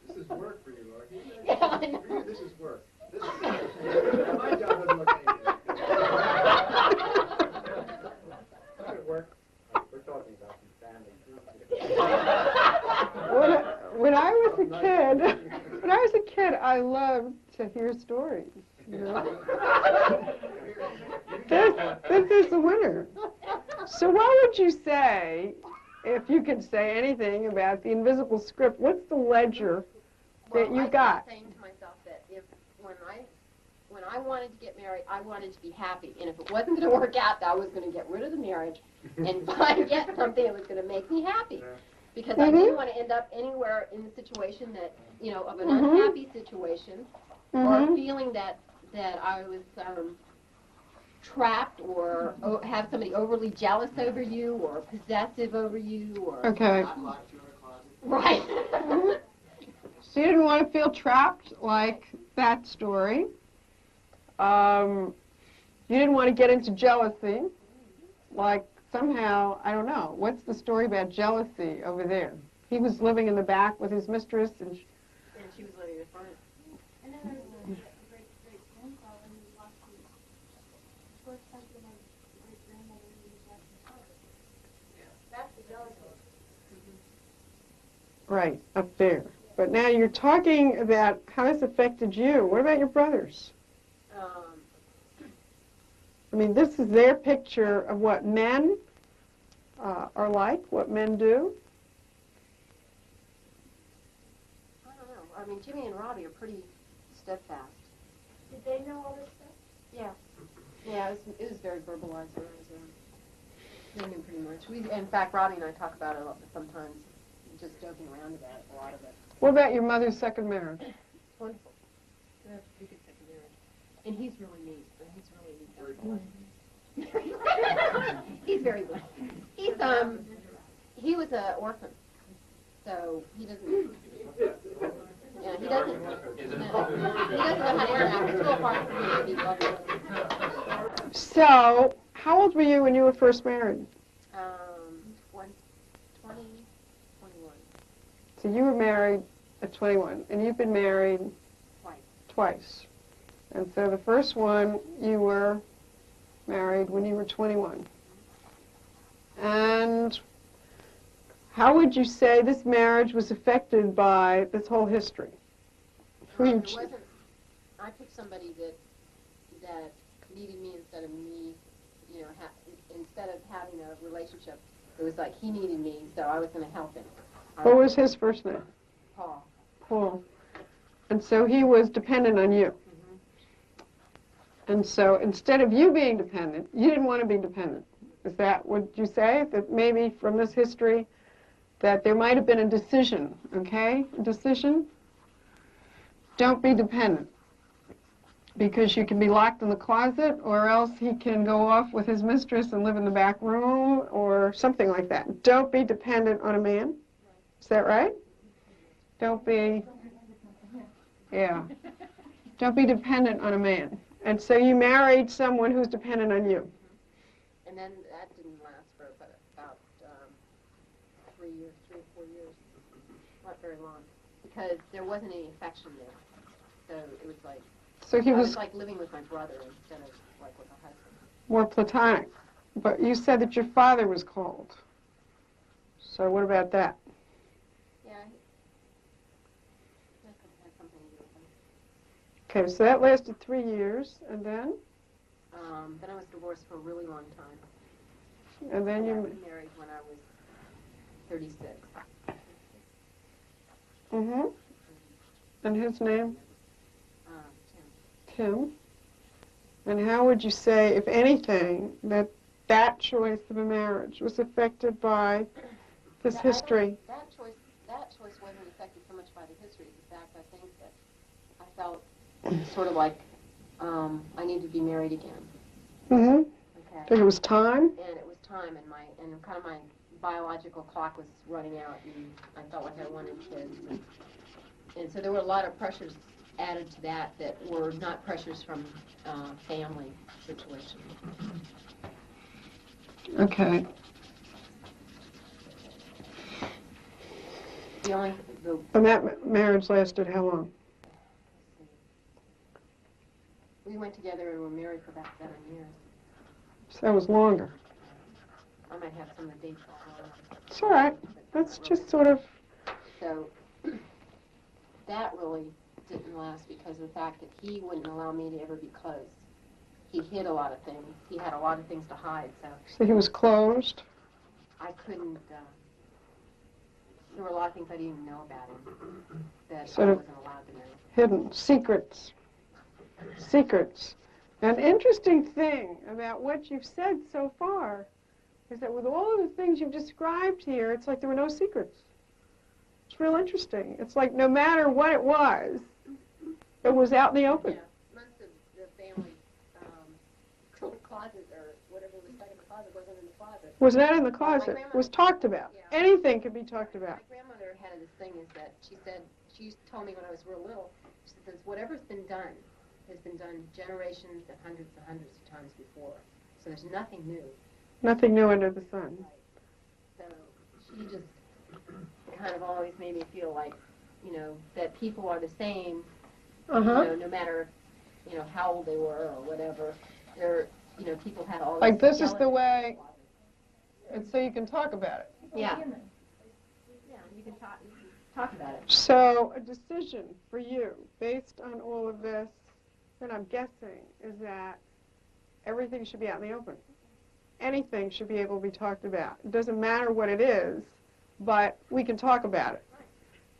This is work for you, Lord. Yeah, I know. For you, this is work. My job doesn't look any good. Good work. We're talking about some family. When I was a kid, I loved to hear stories. You know? This is the winner. So what would you say, if you could say anything about the invisible script? What's the ledger that you got? I was saying to myself that when I wanted to get married, I wanted to be happy, and if it wasn't going to work out, I was going to get rid of the marriage and get something that was going to make me happy. because I didn't want to end up anywhere in the situation that, of an unhappy situation, or feeling that I was trapped, or have somebody overly jealous over you, or possessive over you, or Okay. right. So you didn't want to feel trapped like that story. You didn't want to get into jealousy, like somehow, I don't know, what's the story about jealousy over there? He was living in the back with his mistress, and she was living in front. And then there was a great-great-grandfather who lost his first husband and great-grandmother who was lost his father. That's the jealousy. right, up there. But now you're talking about how it's affected you. What about your brothers? I mean, this is their picture of what men are like, what men do. I don't know. I mean, Jimmy and Robbie are pretty steadfast. Did they know all this stuff? Yeah. Yeah, it was very verbalized when I was young. They knew pretty much. In fact, Robbie and I talk about it sometimes, just joking around about it, a lot of it. What about your mother's second marriage? Wonderful. We have a pretty good second marriage. And he's really neat. He's really neat. He's very good. He was an orphan, so he doesn't. Yeah, he doesn't. He doesn't know how to interact. It's real hard for him to be loving. So, how old were you when you were first married? 21. So you were married at 21, and you've been married twice. And so the first one, you were married when you were 21. And how would you say this marriage was affected by this whole history? I picked somebody that needed me instead of me, instead of having a relationship, it was like he needed me, so I was going to help him. What was his first name? Paul. Paul. And so he was dependent on you. And so instead of you being dependent, you didn't want to be dependent. Is that what you say? That maybe from this history that there might have been a decision, okay? A decision? Don't be dependent. Because you can be locked in the closet, or else he can go off with his mistress and live in the back room, or something like that. Don't be dependent on a man. Is that right? Don't be, yeah. Don't be dependent on a man. And so you married someone who's dependent on you. And then that didn't last for about 3 or 4 years. Not very long. Because there wasn't any affection there. So it was like, So he was like living with my brother instead of like with a husband. more platonic. But you said that your father was cold. So what about that? Yeah. That could have something to do with it. Okay, so that lasted 3 years, and then? Then I was divorced for a really long time. And then I you... was married when I was 36. Mm-hmm. And his name? Tim. Tim. And how would you say, if anything, that choice of a marriage was affected by this history? That choice wasn't affected so much by the history. In fact, I think that I felt sort of like I needed to be married again. Mm-hmm. Okay. Think it was time? And it was time, and kind of my biological clock was running out, and I felt like I wanted kids. And so there were a lot of pressures added to that were not pressures from family situation. Okay. And that marriage lasted how long? We went together and were married for about 7 years. So that was longer. I might have some of the dates wrong. It's all right. That's just sort of... So that really didn't last because of the fact that he wouldn't allow me to ever be close. He hid a lot of things. He had a lot of things to hide. So he was closed? I couldn't... there were a lot of things I didn't even know about him that I wasn't allowed to know. Hidden. Secrets. Secrets. An interesting thing about what you've said so far is that with all of the things you've described here, it's like there were no secrets. It's real interesting. It's like no matter what it was out in the open. Yeah, most of the family closet or whatever was stuck in the closet wasn't in the closet. Was not in the closet. Was talked about. Yeah. Anything could be talked about. My grandmother had this thing is that she said, she told me when I was real little, she says, whatever's been done has been done generations and hundreds of times before. So there's nothing new. Nothing new under the sun. So she just kind of always made me feel like, that people are the same, no matter, how old they were or whatever. They're, people had all Like this is jealousy. the way, and so you can talk about it. Yeah. Yeah, you can talk about it. So a decision for you, based on all of this, that I'm guessing, is that everything should be out in the open. Anything should be able to be talked about. It doesn't matter what it is, but we can talk about it.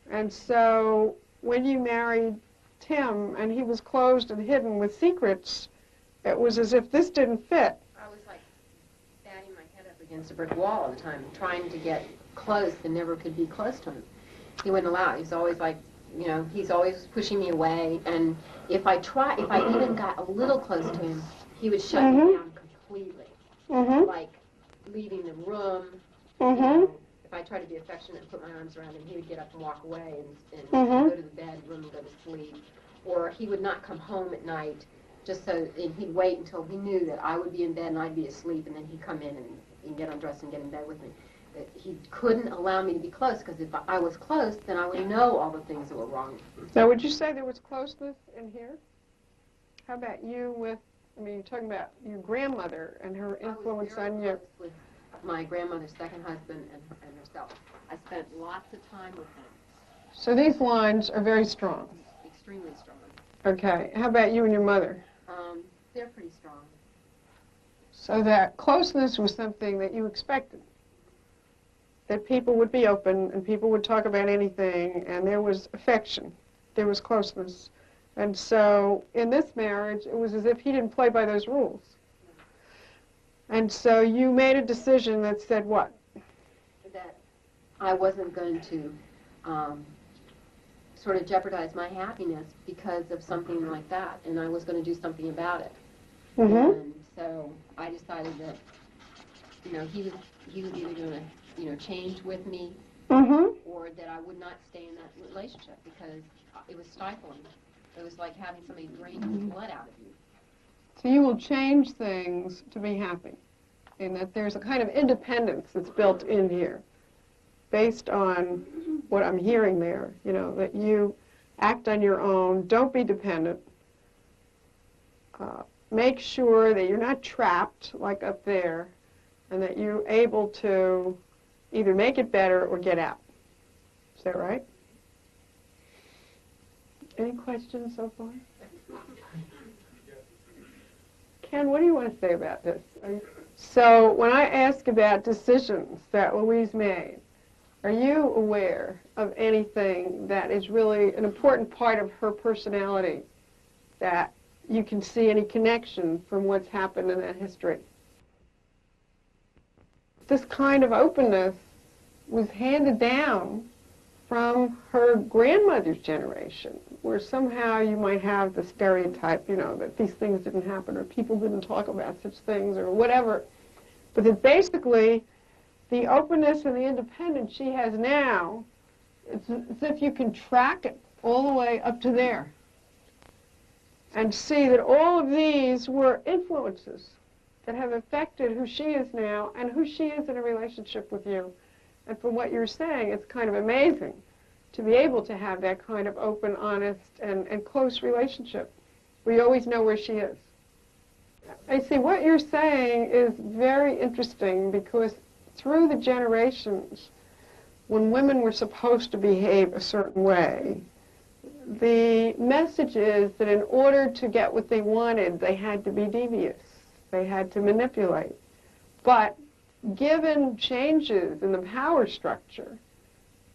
And so when you married Tim and he was closed and hidden with secrets, it was as if this didn't fit. I was like batting my head up against a brick wall all the time, trying to get close and never could be close to him. He wouldn't allow it. He's always like, he's always pushing me away. And if I even got a little close to him, he would shut me down completely. Like leaving the room. If I tried to be affectionate and put my arms around him, he would get up and walk away and go to the bedroom and go to sleep. Or he would not come home at night, just so, and he'd wait until he knew that I would be in bed and I'd be asleep, and then he'd come in and get undressed and get in bed with me. He couldn't allow me to be close, because if I was close, then I would know all the things that were wrong. Now, would you say there was closeness in here? How about you with, you're talking about your grandmother and her influence on you. With my grandmother's second husband and herself. I spent lots of time with them. So these lines are very strong. Extremely strong. Okay. How about you and your mother? They're pretty strong. So that closeness was something that you expected. That people would be open and people would talk about anything, and there was affection. There was closeness. And so in this marriage, it was as if he didn't play by those rules. And so you made a decision that said what? That I wasn't going to sort of jeopardize my happiness because of something like that, and I was going to do something about it. And so I decided that, he was either going to, change with me, or that I would not stay in that relationship because it was stifling. It was like having somebody drain the blood out of you. So you will change things to be happy, in that there's a kind of independence that's built in here, based on what I'm hearing there, that you act on your own, don't be dependent, make sure that you're not trapped like up there, and that you're able to either make it better or get out. Is that right? Any questions so far? Ken, what do you want to say about this? So when I ask about decisions that Louise made, are you aware of anything that is really an important part of her personality that you can see any connection from what's happened in that history? This kind of openness was handed down from her grandmother's generation, where somehow you might have the stereotype, that these things didn't happen or people didn't talk about such things or whatever. But that basically the openness and the independence she has now, it's as if you can track it all the way up to there and see that all of these were influences that have affected who she is now and who she is in a relationship with you. And from what you're saying, it's kind of amazing to be able to have that kind of open, honest, and close relationship where you always know where she is. I see what you're saying is very interesting, because through the generations, when women were supposed to behave a certain way, the message is that in order to get what they wanted, they had to be devious. They had to manipulate. But given changes in the power structure,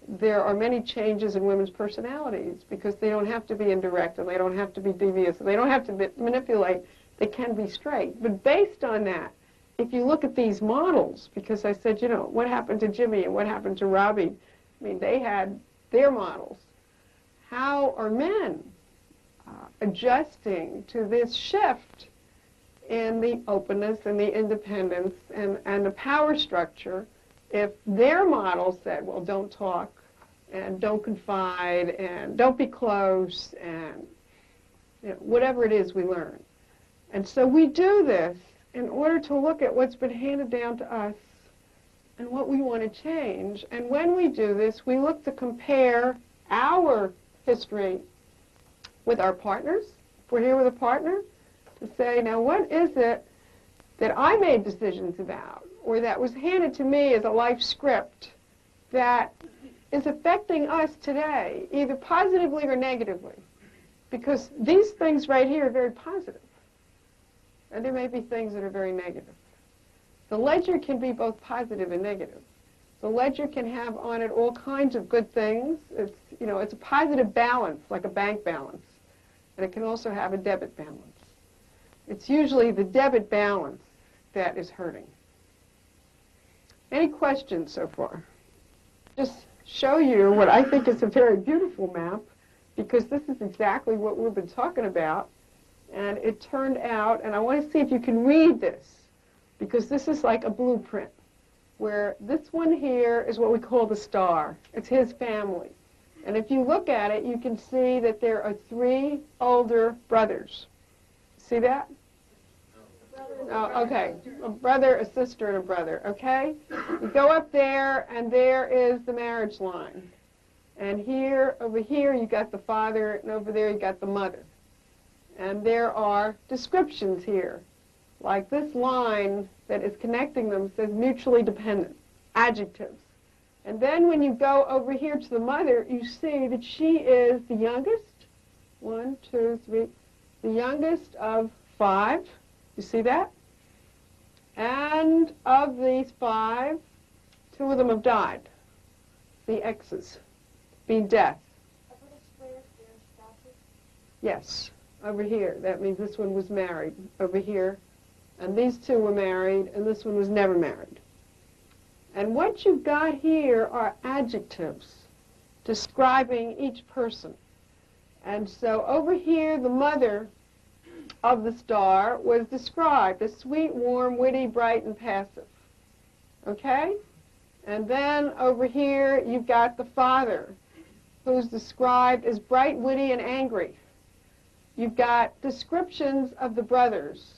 there are many changes in women's personalities, because they don't have to be indirect and they don't have to be devious and they don't have to manipulate. They can be straight. But based on that, if you look at these models, because I said, you know, what happened to Jimmy and what happened to Robbie? I mean, they had their models. How are men adjusting to this shift in the openness and the independence and the power structure if their model said, well, don't talk and don't confide and don't be close and you know, whatever it is we learn. And so we do this in order to look at what's been handed down to us and what we want to change. And when we do this, we look to compare our history with our partners, if we're here with a partner, to say, now what is it that I made decisions about or that was handed to me as a life script that is affecting us today, either positively or negatively? Because these things right here are very positive, and there may be things that are very negative. The ledger can be both positive and negative. The ledger can have on it all kinds of good things. It's, you know, it's a positive balance, like a bank balance. And it can also have a debit balance. It's usually the debit balance that is hurting. Any questions so far? Just show you what I think is a very beautiful map, because this is exactly what we've been talking about. And it turned out, and I want to see if you can read this, because this is like a blueprint, where this one here is what we call the star. It's his family. And if you look at it, you can see that there are 3 older brothers. See that? Oh, okay. A brother, a sister, and a brother, okay? You go up there, and there is the marriage line. And here, over here, you got the father, and over there you got the mother. And there are descriptions here. Like this line that is connecting them says mutually dependent, adjectives. And then when you go over here to the mother, you see that she is the youngest, 1, 2, 3, the youngest of 5. You see that? And of these 5, 2 of them have died. The X's, being death. Yes, over here. That means this one was married. Over here. And these 2 were married, and this one was never married. And what you've got here are adjectives describing each person. And so over here, the mother of the star was described as sweet, warm, witty, bright, and passive. Okay? And then over here, you've got the father, who's described as bright, witty, and angry. You've got descriptions of the brothers.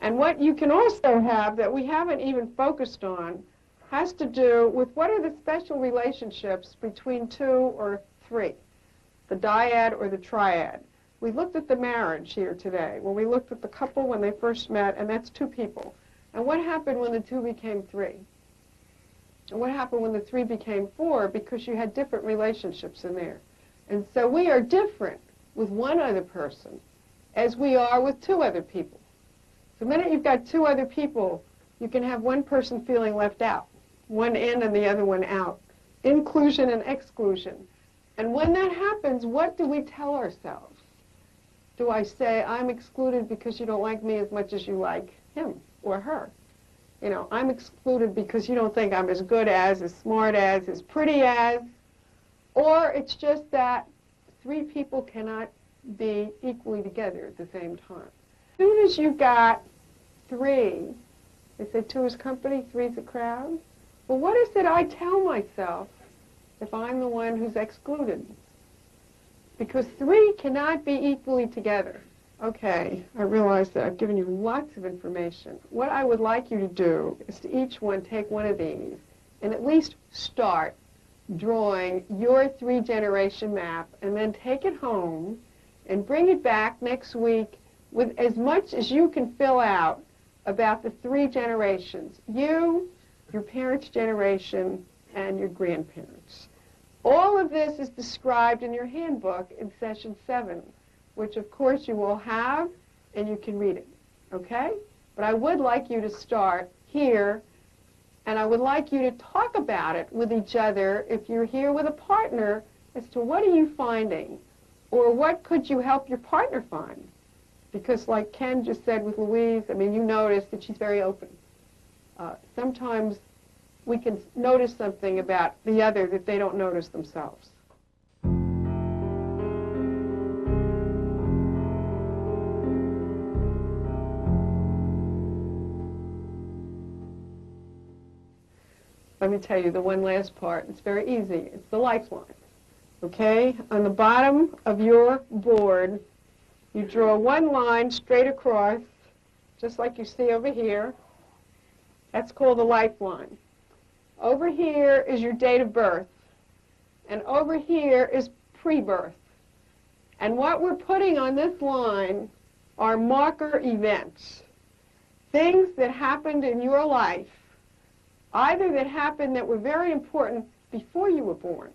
And what you can also have that we haven't even focused on has to do with what are the special relationships between 2 or 3, the dyad or the triad. We looked at the marriage here today. Well, we looked at the couple when they first met, and that's 2 people. And what happened when the 2 became 3? And what happened when the 3 became 4? Because you had different relationships in there. And so we are different with one other person as we are with 2 other people. The minute you've got 2 other people, you can have one person feeling left out, one in and the other one out. Inclusion and exclusion. And when that happens, what do we tell ourselves? Do I say, I'm excluded because you don't like me as much as you like him or her? You know, I'm excluded because you don't think I'm as good as smart as pretty as? Or it's just that 3 people cannot be equally together at the same time. As soon as you've got 3, they say 2 is company, 3 is a crowd. Well, what is it I tell myself if I'm the one who's excluded? Because 3 cannot be equally together. Okay, I realize that I've given you lots of information. What I would like you to do is to each one take one of these and at least start drawing your 3-generation map, and then take it home and bring it back next week with as much as you can fill out about the 3 generations, you, your parents' generation, and your grandparents. All of this is described in your handbook in session 7, which of course you will have, and you can read it, okay? But I would like you to start here, and I would like you to talk about it with each other if you're here with a partner as to what are you finding, or what could you help your partner find Because like Ken just said with Louise, I mean, you notice that she's very open. Sometimes we can notice something about the other that they don't notice themselves. Let me tell you the one last part. It's very easy. It's the lifeline. Okay? On the bottom of your board, you draw one line straight across, just like you see over here. That's called a lifeline. Over here is your date of birth. And over here is pre-birth. And what we're putting on this line are marker events. Things that happened in your life, either that happened that were very important before you were born.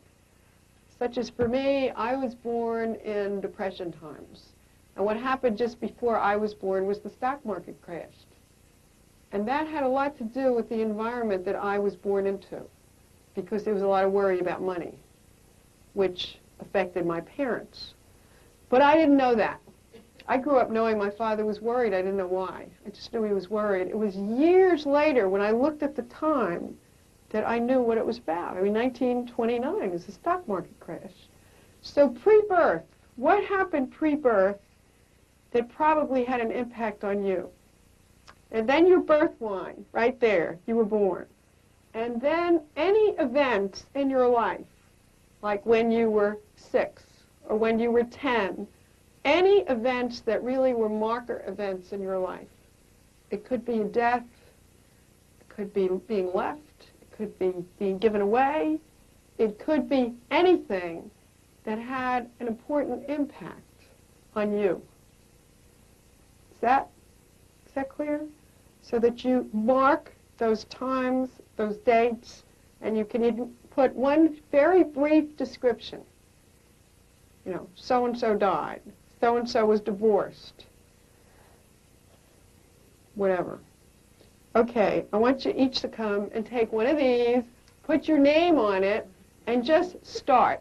Such as for me, I was born in Depression times. And what happened just before I was born was the stock market crashed. And that had a lot to do with the environment that I was born into, because there was a lot of worry about money, which affected my parents. But I didn't know that. I grew up knowing my father was worried. I didn't know why. I just knew he was worried. It was years later when I looked at the time that I knew what it was about. I mean, 1929 is the stock market crash. So pre-birth, what happened pre-birth that probably had an impact on you? And then your birth line, right there, you were born. And then any events in your life, like when you were 6 or when you were 10, any events that really were marker events in your life. It could be a death, it could be being left, it could be being given away, it could be anything that had an important impact on you. Is that clear? So that you mark those times, those dates, and you can even put one very brief description. You know, so-and-so died. So-and-so was divorced. Whatever. Okay, I want you each to come and take one of these, put your name on it, and just start.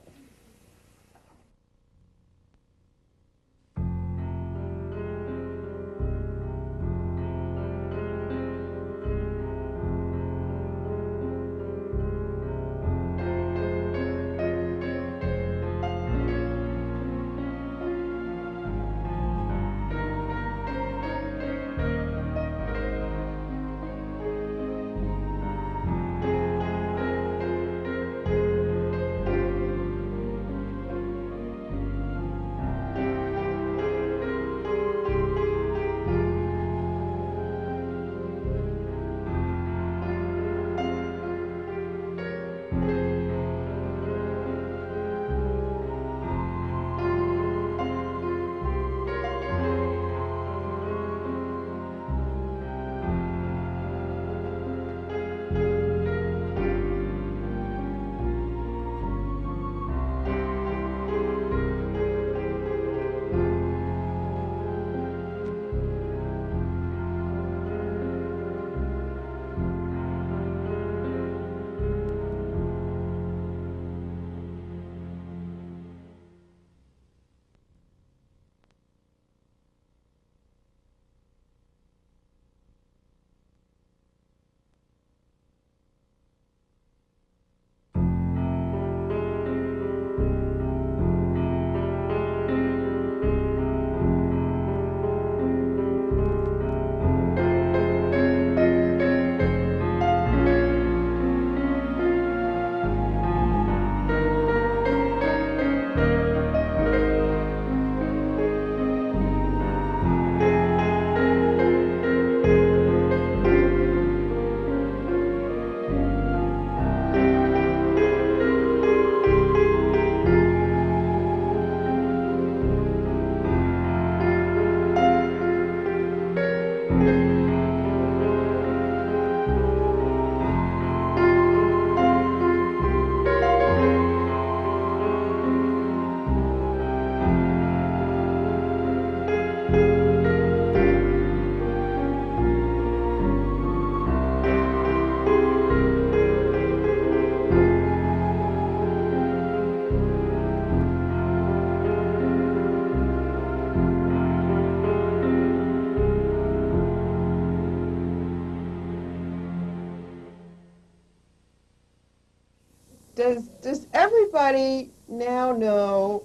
Does everybody now know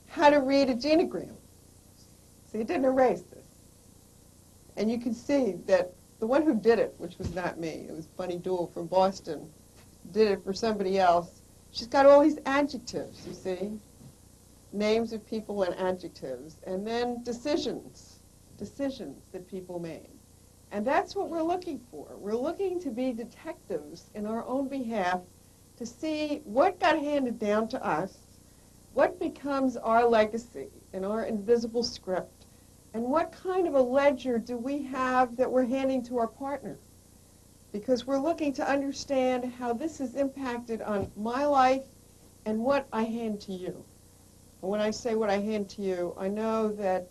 how to read a genogram? See, it didn't erase this. And you can see that the one who did it, which was not me, it was Bunny Dool from Boston, did it for somebody else. She's got all these adjectives, you see, names of people and adjectives, and then decisions that people made. And that's what we're looking for. We're looking to be detectives in our own behalf to see what got handed down to us, what becomes our legacy in our invisible script, and what kind of a ledger do we have that we're handing to our partner. Because we're looking to understand how this has impacted on my life and what I hand to you. And when I say what I hand to you, I know that,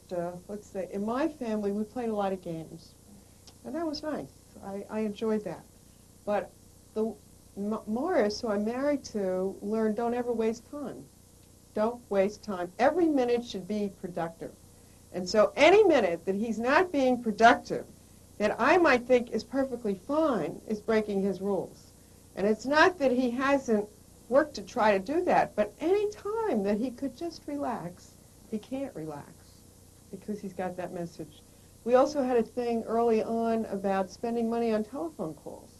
let's say, in my family, we played a lot of games. And that was nice. I enjoyed that. But Morris, who I'm married to, learned don't ever waste time. Don't waste time. Every minute should be productive. And so any minute that he's not being productive, that I might think is perfectly fine, is breaking his rules. And it's not that he hasn't worked to try to do that, but any time that he could just relax, he can't relax because he's got that message. We also had a thing early on about spending money on telephone calls.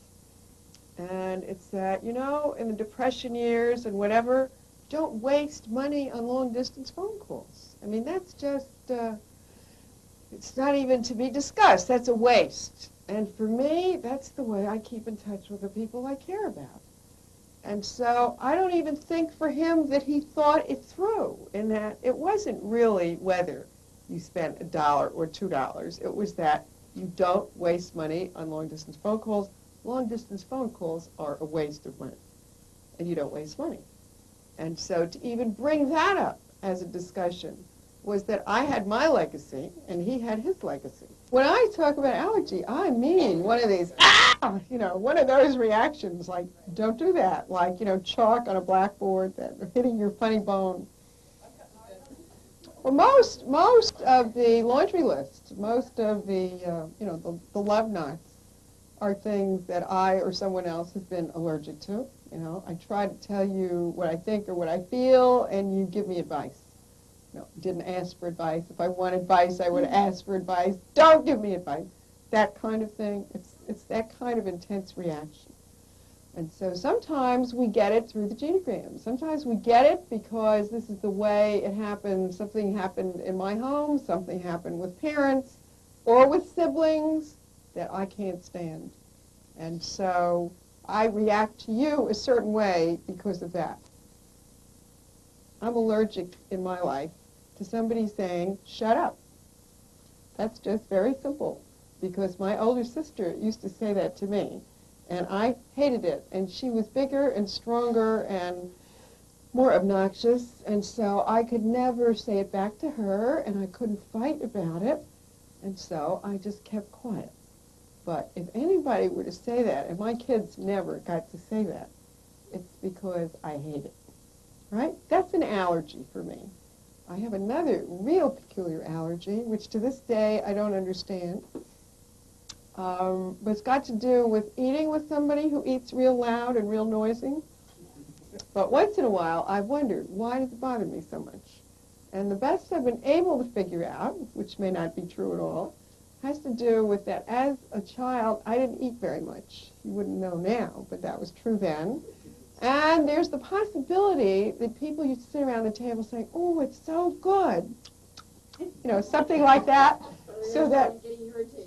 And it's that, you know, in the Depression years and whatever, don't waste money on long-distance phone calls. I mean, that's just, it's not even to be discussed. That's a waste. And for me, that's the way I keep in touch with the people I care about. And so I don't even think for him that he thought it through, in that it wasn't really whether you spent $1 or $2. It was that you don't waste money on long-distance phone calls. Long-distance phone calls are a waste of money, and you don't waste money. And so to even bring that up as a discussion was that I had my legacy, and he had his legacy. When I talk about allergy, I mean one of these, you know, one of those reactions, like, don't do that, like, you know, chalk on a blackboard, that hitting your funny bone. Well, most of the laundry lists, most of the, you know, the love knots are things that I or someone else has been allergic to. You know, I try to tell you what I think or what I feel, and you give me advice. No, didn't ask for advice. If I want advice, I would ask for advice. Don't give me advice. That kind of thing. It's that kind of intense reaction. And so sometimes we get it through the genogram. Sometimes we get it because this is the way it happened. Something happened in my home. Something happened with parents or with siblings that I can't stand. And so I react to you a certain way because of that. I'm allergic in my life to somebody saying, shut up. That's just very simple, because my older sister used to say that to me, and I hated it. And she was bigger and stronger and more obnoxious, and so I could never say it back to her, and I couldn't fight about it, and so I just kept quiet. But if anybody were to say that, and my kids never got to say that, it's because I hate it. Right? That's an allergy for me. I have another real peculiar allergy, which to this day I don't understand. But it's got to do with eating with somebody who eats real loud and real noisy. But once in a while, I've wondered, why does it bother me so much? And the best I've been able to figure out, which may not be true at all, has to do with that as a child, I didn't eat very much. You wouldn't know now, but that was true then. And there's the possibility that people used to sit around the table saying, oh, it's so good. You know, something like that. So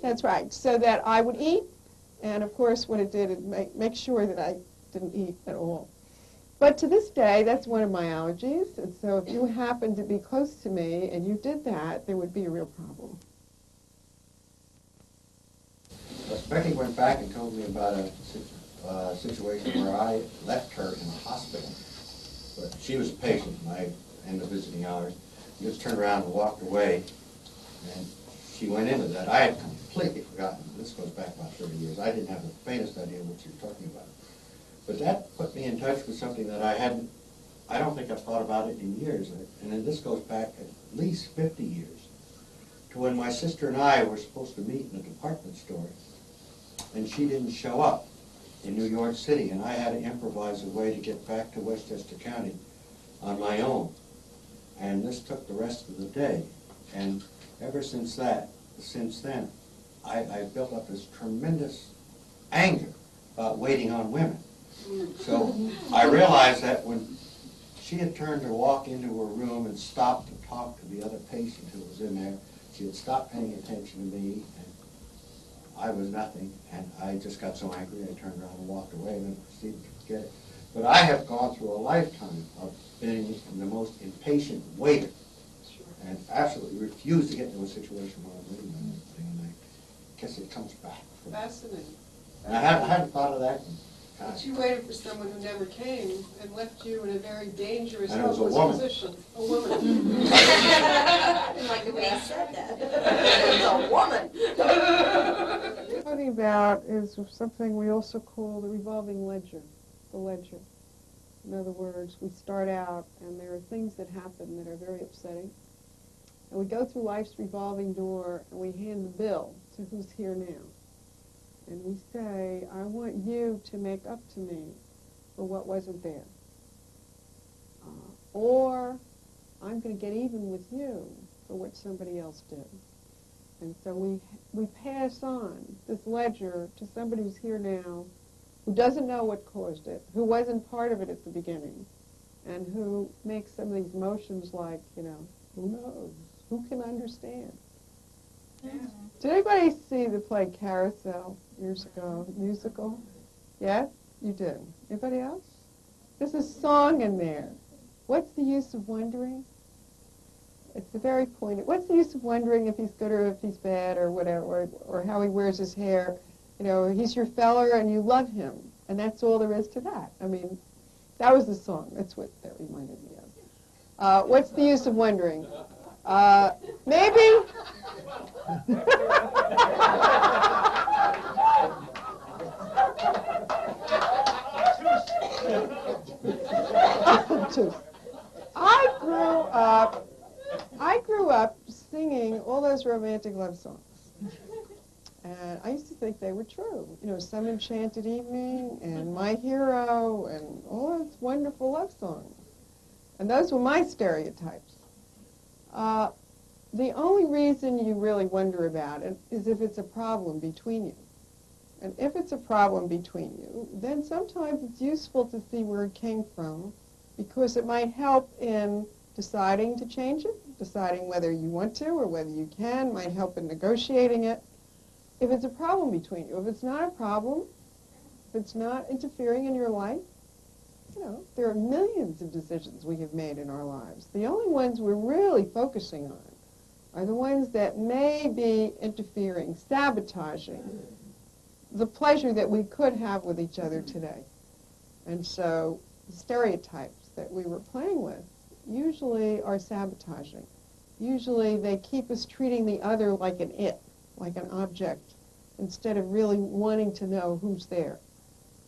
that's right. So that I would eat. And, of course, what it did, it make sure that I didn't eat at all. But to this day, that's one of my allergies. And so if you happened to be close to me and you did that, there would be a real problem. Becky went back and told me about a situation where I left her in the hospital. But she was a patient, my end of visiting hours. She just turned around and walked away, and she went into that. I had completely forgotten. This goes back about 30 years. I didn't have the faintest idea what you were talking about. But that put me in touch with something that I don't think I've thought about it in years. And then this goes back at least 50 years to when my sister and I were supposed to meet in a department store, and she didn't show up. in New York City, and I had to improvise a way to get back to Westchester County on my own. And this took the rest of the day. And ever since then, I built up this tremendous anger about waiting on women. So I realized that when she had turned to walk into her room and stopped to talk to the other patient who was in there, she had stopped paying attention to me, and I was nothing, and I just got so angry I turned around and walked away and then proceeded to forget it. But I have gone through a lifetime of being the most impatient waiter, and absolutely refused to get into a situation where I'm waiting on anything, and I guess it comes back. Fascinating. And I hadn't thought of that. But you waited for someone who never came and left you in a very dangerous, And it was a helpless woman. position. A woman. Like the way he said that. It's a woman. What we're talking about is something we also call the revolving ledger, the ledger. In other words, we start out and there are things that happen that are very upsetting. And we go through life's revolving door and we hand the bill to who's here now. And we say, I want you to make up to me for what wasn't there. Or I'm going to get even with you for what somebody else did. And so we pass on this ledger to somebody who's here now, who doesn't know what caused it, who wasn't part of it at the beginning, and who makes some of these motions like, you know, who knows? Who can understand? Did anybody see the play Carousel years ago, musical? Yes? You did. Anybody else? There's a song in there. What's the use of wondering? It's the very point. What's the use of wondering if he's good or if he's bad or whatever, or how he wears his hair? You know, he's your feller and you love him. And that's all there is to that. I mean, that was the song. That's what that reminded me of. What's the use of wondering? Maybe? I grew up singing all those romantic love songs. And I used to think they were true. You know, Some Enchanted Evening and My Hero and all those wonderful love songs. And those were my stereotypes. The only reason you really wonder about it is if it's a problem between you. And if it's a problem between you, then sometimes it's useful to see where it came from, because it might help in deciding to change it, deciding whether you want to or whether you can, might help in negotiating it. If it's a problem between you, if it's not a problem, if it's not interfering in your life, you know, there are millions of decisions we have made in our lives. The only ones we're really focusing on are the ones that may be interfering, sabotaging the pleasure that we could have with each other today. And so the stereotypes that we were playing with usually are sabotaging. Usually they keep us treating the other like an it, like an object, instead of really wanting to know who's there.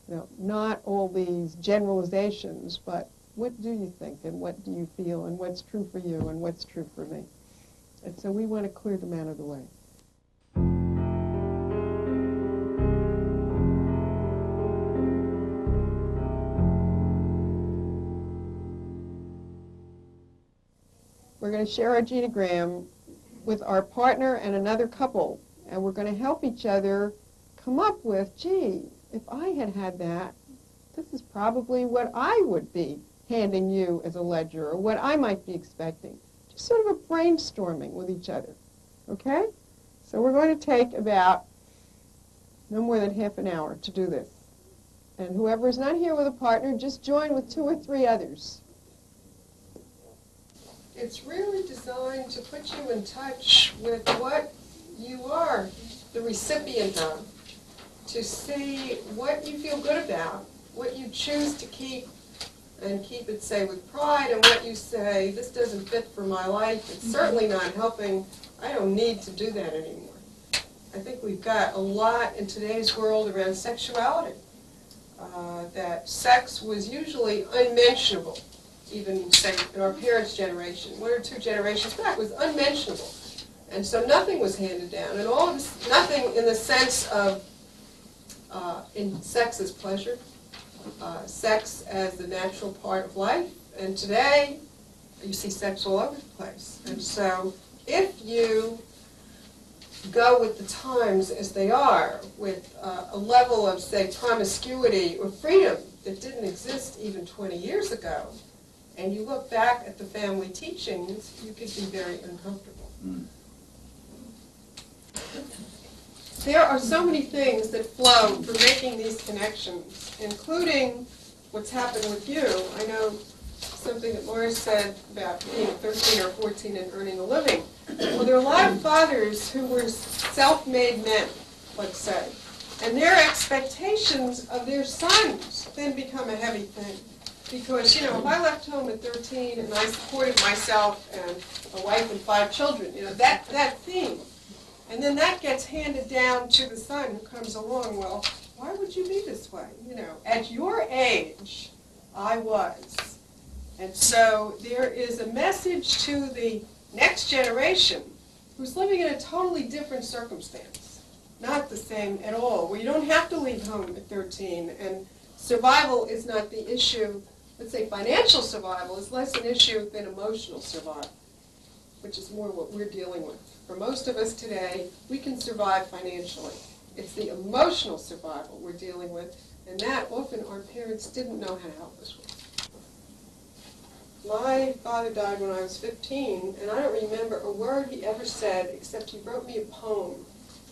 You know, not all these generalizations, but what do you think and what do you feel and what's true for you and what's true for me. And so we want to clear them out of the way. We're going to share our genogram with our partner and another couple, and we're going to help each other come up with, gee, if I had had that, this is probably what I would be handing you as a ledger, or what I might be expecting. Just sort of a brainstorming with each other, okay? So we're going to take about no more than half an hour to do this. And whoever's not here with a partner, just join with 2 or 3 others. It's really designed to put you in touch with what you are the recipient of, to see what you feel good about, what you choose to keep, and keep it, say, with pride, and what you say, this doesn't fit for my life, it's certainly not helping, I don't need to do that anymore. I think we've got a lot in today's world around sexuality, that sex was usually unmentionable. Even, say, in our parents' generation, 1 or 2 generations back, was unmentionable. And so nothing was handed down. And all of this, nothing in the sense of in sex as pleasure, sex as the natural part of life, and today you see sex all over the place. And so if you go with the times as they are, with a level of, say, promiscuity or freedom that didn't exist even 20 years ago, and you look back at the family teachings, you could be very uncomfortable. There are so many things that flow from making these connections, including what's happened with you. I know something that Laura said about being 13 or 14 and earning a living. Well, there are a lot of fathers who were self-made men, let's say, and their expectations of their sons then become a heavy thing. Because, if I left home at 13 and I supported myself and a wife and 5 children, that theme, and then that gets handed down to the son who comes along, well, why would you be this way? At your age, I was. And so there is a message to the next generation who's living in a totally different circumstance, not the same at all, where you don't have to leave home at 13, and survival is not the issue. Let's say financial survival is less an issue than emotional survival, which is more what we're dealing with. For most of us today, we can survive financially. It's the emotional survival we're dealing with, and that often our parents didn't know how to help us with. My father died when I was 15, and I don't remember a word he ever said except he wrote me a poem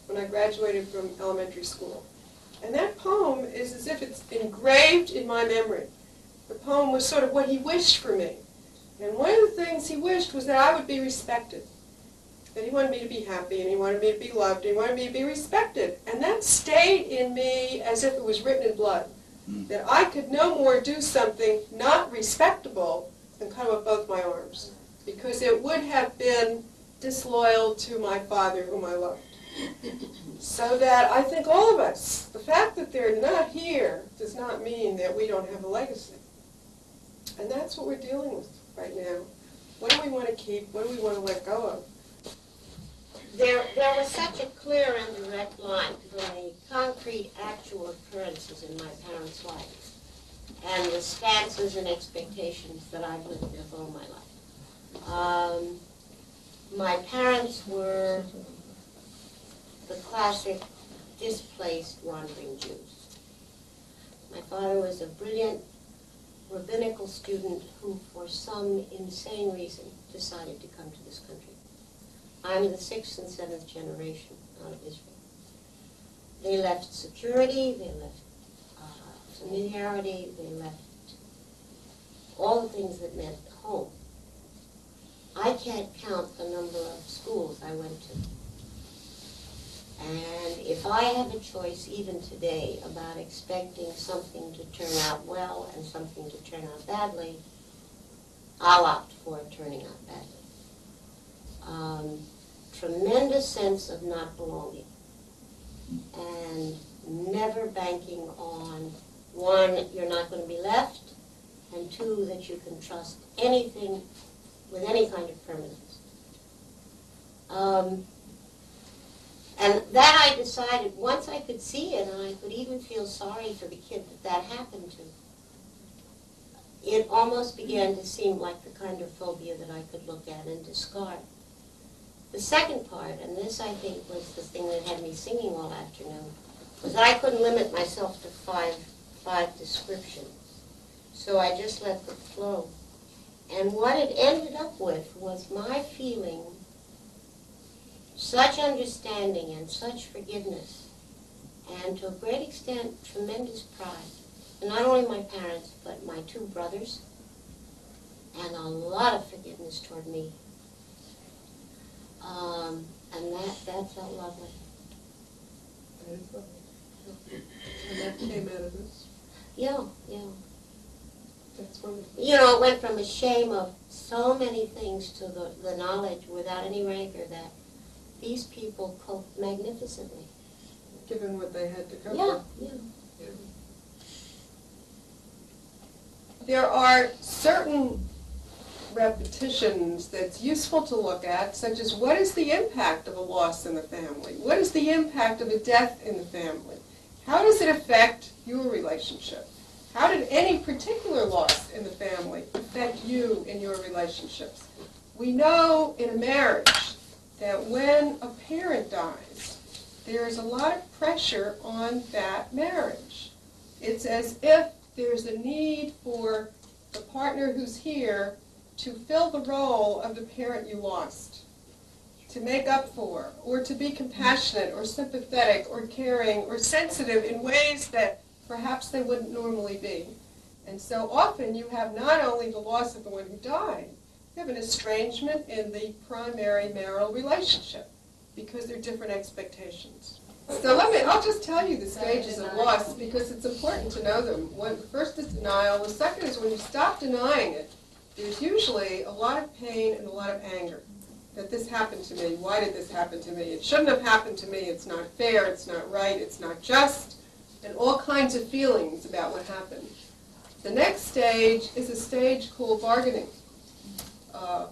when I graduated from elementary school. And that poem is as if it's engraved in my memory. The poem was sort of what he wished for me. And one of the things he wished was that I would be respected. That he wanted me to be happy, and he wanted me to be loved, and he wanted me to be respected. And that stayed in me as if it was written in blood. That I could no more do something not respectable than cut off both my arms. Because it would have been disloyal to my father, whom I loved. So that I think all of us, the fact that they're not here does not mean that we don't have a legacy. And that's what we're dealing with right now. What do we want to keep? What do we want to let go of? There was such a clear and direct line between the concrete, actual occurrences in my parents' lives and the stances and expectations that I've lived with all my life. My parents were the classic displaced wandering Jews. My father was a brilliant rabbinical student who, for some insane reason, decided to come to this country. I'm the 6th and 7th generation out of Israel. They left security, they left familiarity, they left all the things that meant home. I can't count the number of schools I went to. And if I have a choice even today about expecting something to turn out well and something to turn out badly, I'll opt for it turning out badly. Tremendous sense of not belonging and never banking on, 1, you're not going to be left, and 2, that you can trust anything with any kind of permanence. And that I decided, once I could see it, and I could even feel sorry for the kid that happened to, it almost began to seem like the kind of phobia that I could look at and discard. The second part, and this I think was the thing that had me singing all afternoon, was that I couldn't limit myself to five descriptions. So I just let it flow. And what it ended up with was my feeling such understanding and such forgiveness, and to a great extent, tremendous pride. And not only my parents, but my 2 brothers, and a lot of forgiveness toward me. And that felt lovely. That is lovely. And that came out of this? Yeah. That's wonderful. It went from a shame of so many things to the knowledge, without any rancor, that these people coped magnificently. Given what they had to cope Yeah. with. There are certain repetitions that's useful to look at, such as what is the impact of a loss in the family? What is the impact of a death in the family? How does it affect your relationship? How did any particular loss in the family affect you in your relationships? We know in a marriage that when a parent dies, there's a lot of pressure on that marriage. It's as if there's a need for the partner who's here to fill the role of the parent you lost, to make up for, or to be compassionate or sympathetic or caring or sensitive in ways that perhaps they wouldn't normally be. And so often you have not only the loss of the one who died, you have an estrangement in the primary marital relationship because there are different expectations. So I'll just tell you the stages of loss because it's important to know them. The first is denial. The second is when you stop denying it, there's usually a lot of pain and a lot of anger. That this happened to me. Why did this happen to me? It shouldn't have happened to me. It's not fair. It's not right. It's not just. And all kinds of feelings about what happened. The next stage is a stage called bargaining.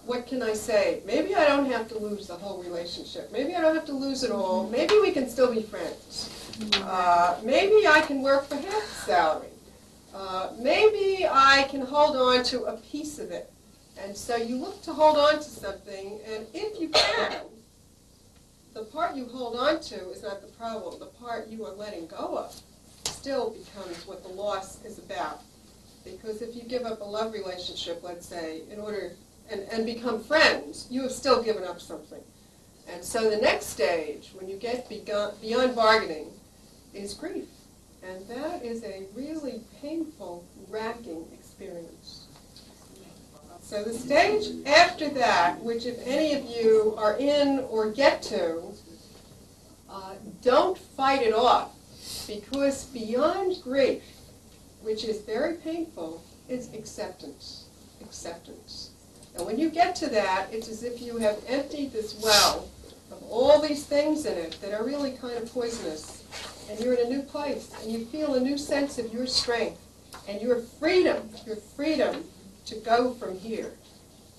What can I say? Maybe I don't have to lose the whole relationship. Maybe I don't have to lose it all. Maybe we can still be friends. Maybe I can work for half the salary. Maybe I can hold on to a piece of it. And so you look to hold on to something, and if you can, the part you hold on to is not the problem. The part you are letting go of still becomes what the loss is about. Because if you give up a love relationship, let's say, in order and become friends, you have still given up something. And so the next stage, when you get beyond bargaining, is grief. And that is a really painful, racking experience. So the stage after that, which if any of you are in or get to, don't fight it off, because beyond grief, which is very painful, is acceptance. Acceptance. And when you get to that, it's as if you have emptied this well of all these things in it that are really kind of poisonous, and you're in a new place, and you feel a new sense of your strength and your freedom to go from here.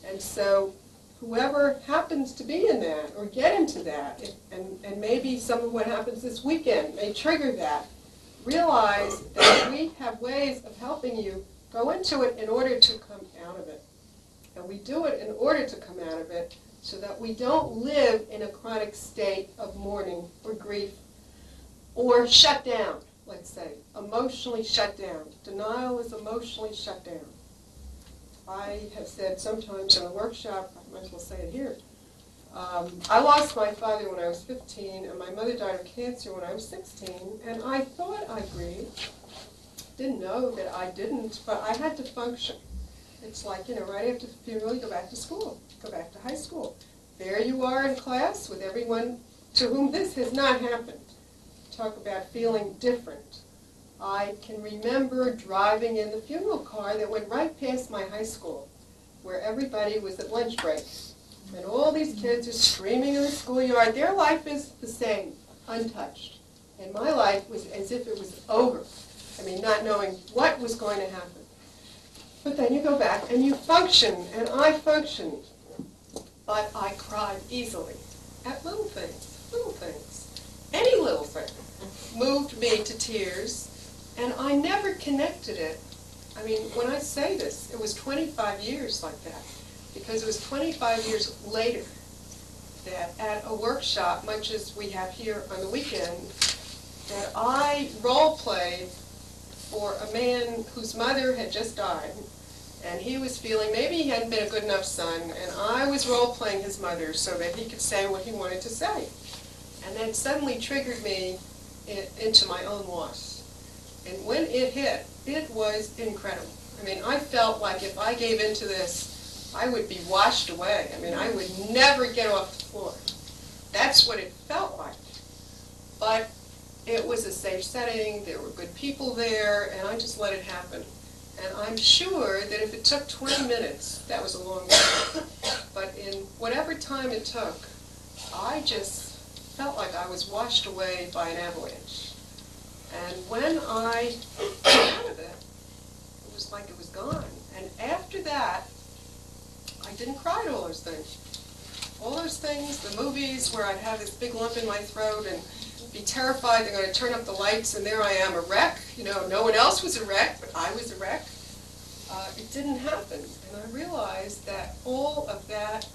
And so whoever happens to be in that or get into that, and maybe some of what happens this weekend may trigger that, realize that we have ways of helping you go into it in order to come out of it. And we do it in order to come out of it so that we don't live in a chronic state of mourning or grief or shut down, let's say, emotionally shut down. Denial is emotionally shut down. I have said sometimes in a workshop, I might as well say it here, I lost my father when I was 15, and my mother died of cancer when I was 16, and I thought I grieved. Didn't know that I didn't, but I had to function. It's like, right after the funeral, you go back to school, go back to high school. There you are in class with everyone to whom this has not happened. Talk about feeling different. I can remember driving in the funeral car that went right past my high school, where everybody was at lunch break. And all these kids are screaming in the schoolyard. Their life is the same, untouched. And my life was as if it was over. I mean, not knowing what was going to happen. But then you go back and you function, and I functioned. But I cried easily at little things, little things. Any little thing moved me to tears, and I never connected it. I mean, when I say this, it was 25 years like that, because it was 25 years later that at a workshop, much as we have here on the weekend, that I role-played for a man whose mother had just died, and he was feeling maybe he hadn't been a good enough son, and I was role-playing his mother so that he could say what he wanted to say. And that suddenly triggered me into my own loss. And when it hit, it was incredible. I mean, I felt like if I gave into this, I would be washed away. I mean, I would never get off the floor. That's what it felt like. But it was a safe setting, there were good people there, and I just let it happen. And I'm sure that if it took 20 minutes, that was a long time. But in whatever time it took, I just felt like I was washed away by an avalanche. And when I came out of it, it was like it was gone. And after that, I didn't cry at all those things. All those things, the movies where I'd have this big lump in my throat and be terrified they're going to turn up the lights and there I am, a wreck. You know, no one else was a wreck, but I was a wreck. It didn't happen. And I realized that all of that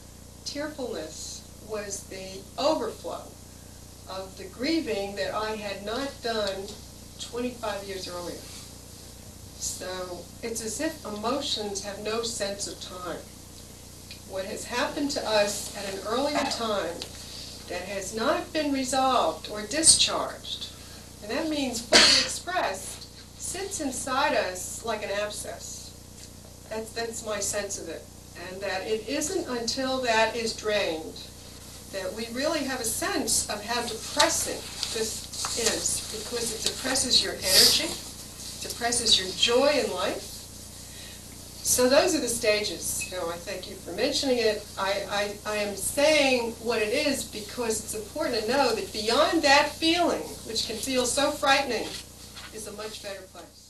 tearfulness was the overflow of the grieving that I had not done 25 years earlier. So it's as if emotions have no sense of time. What has happened to us at an earlier time that has not been resolved or discharged, and that means fully expressed, sits inside us like an abscess. That's my sense of it. And that it isn't until that is drained that we really have a sense of how depressing this is, because it depresses your energy, depresses your joy in life. So those are the stages. You know, I thank you for mentioning it. I am saying what it is because it's important to know that beyond that feeling, which can feel so frightening, is a much better place.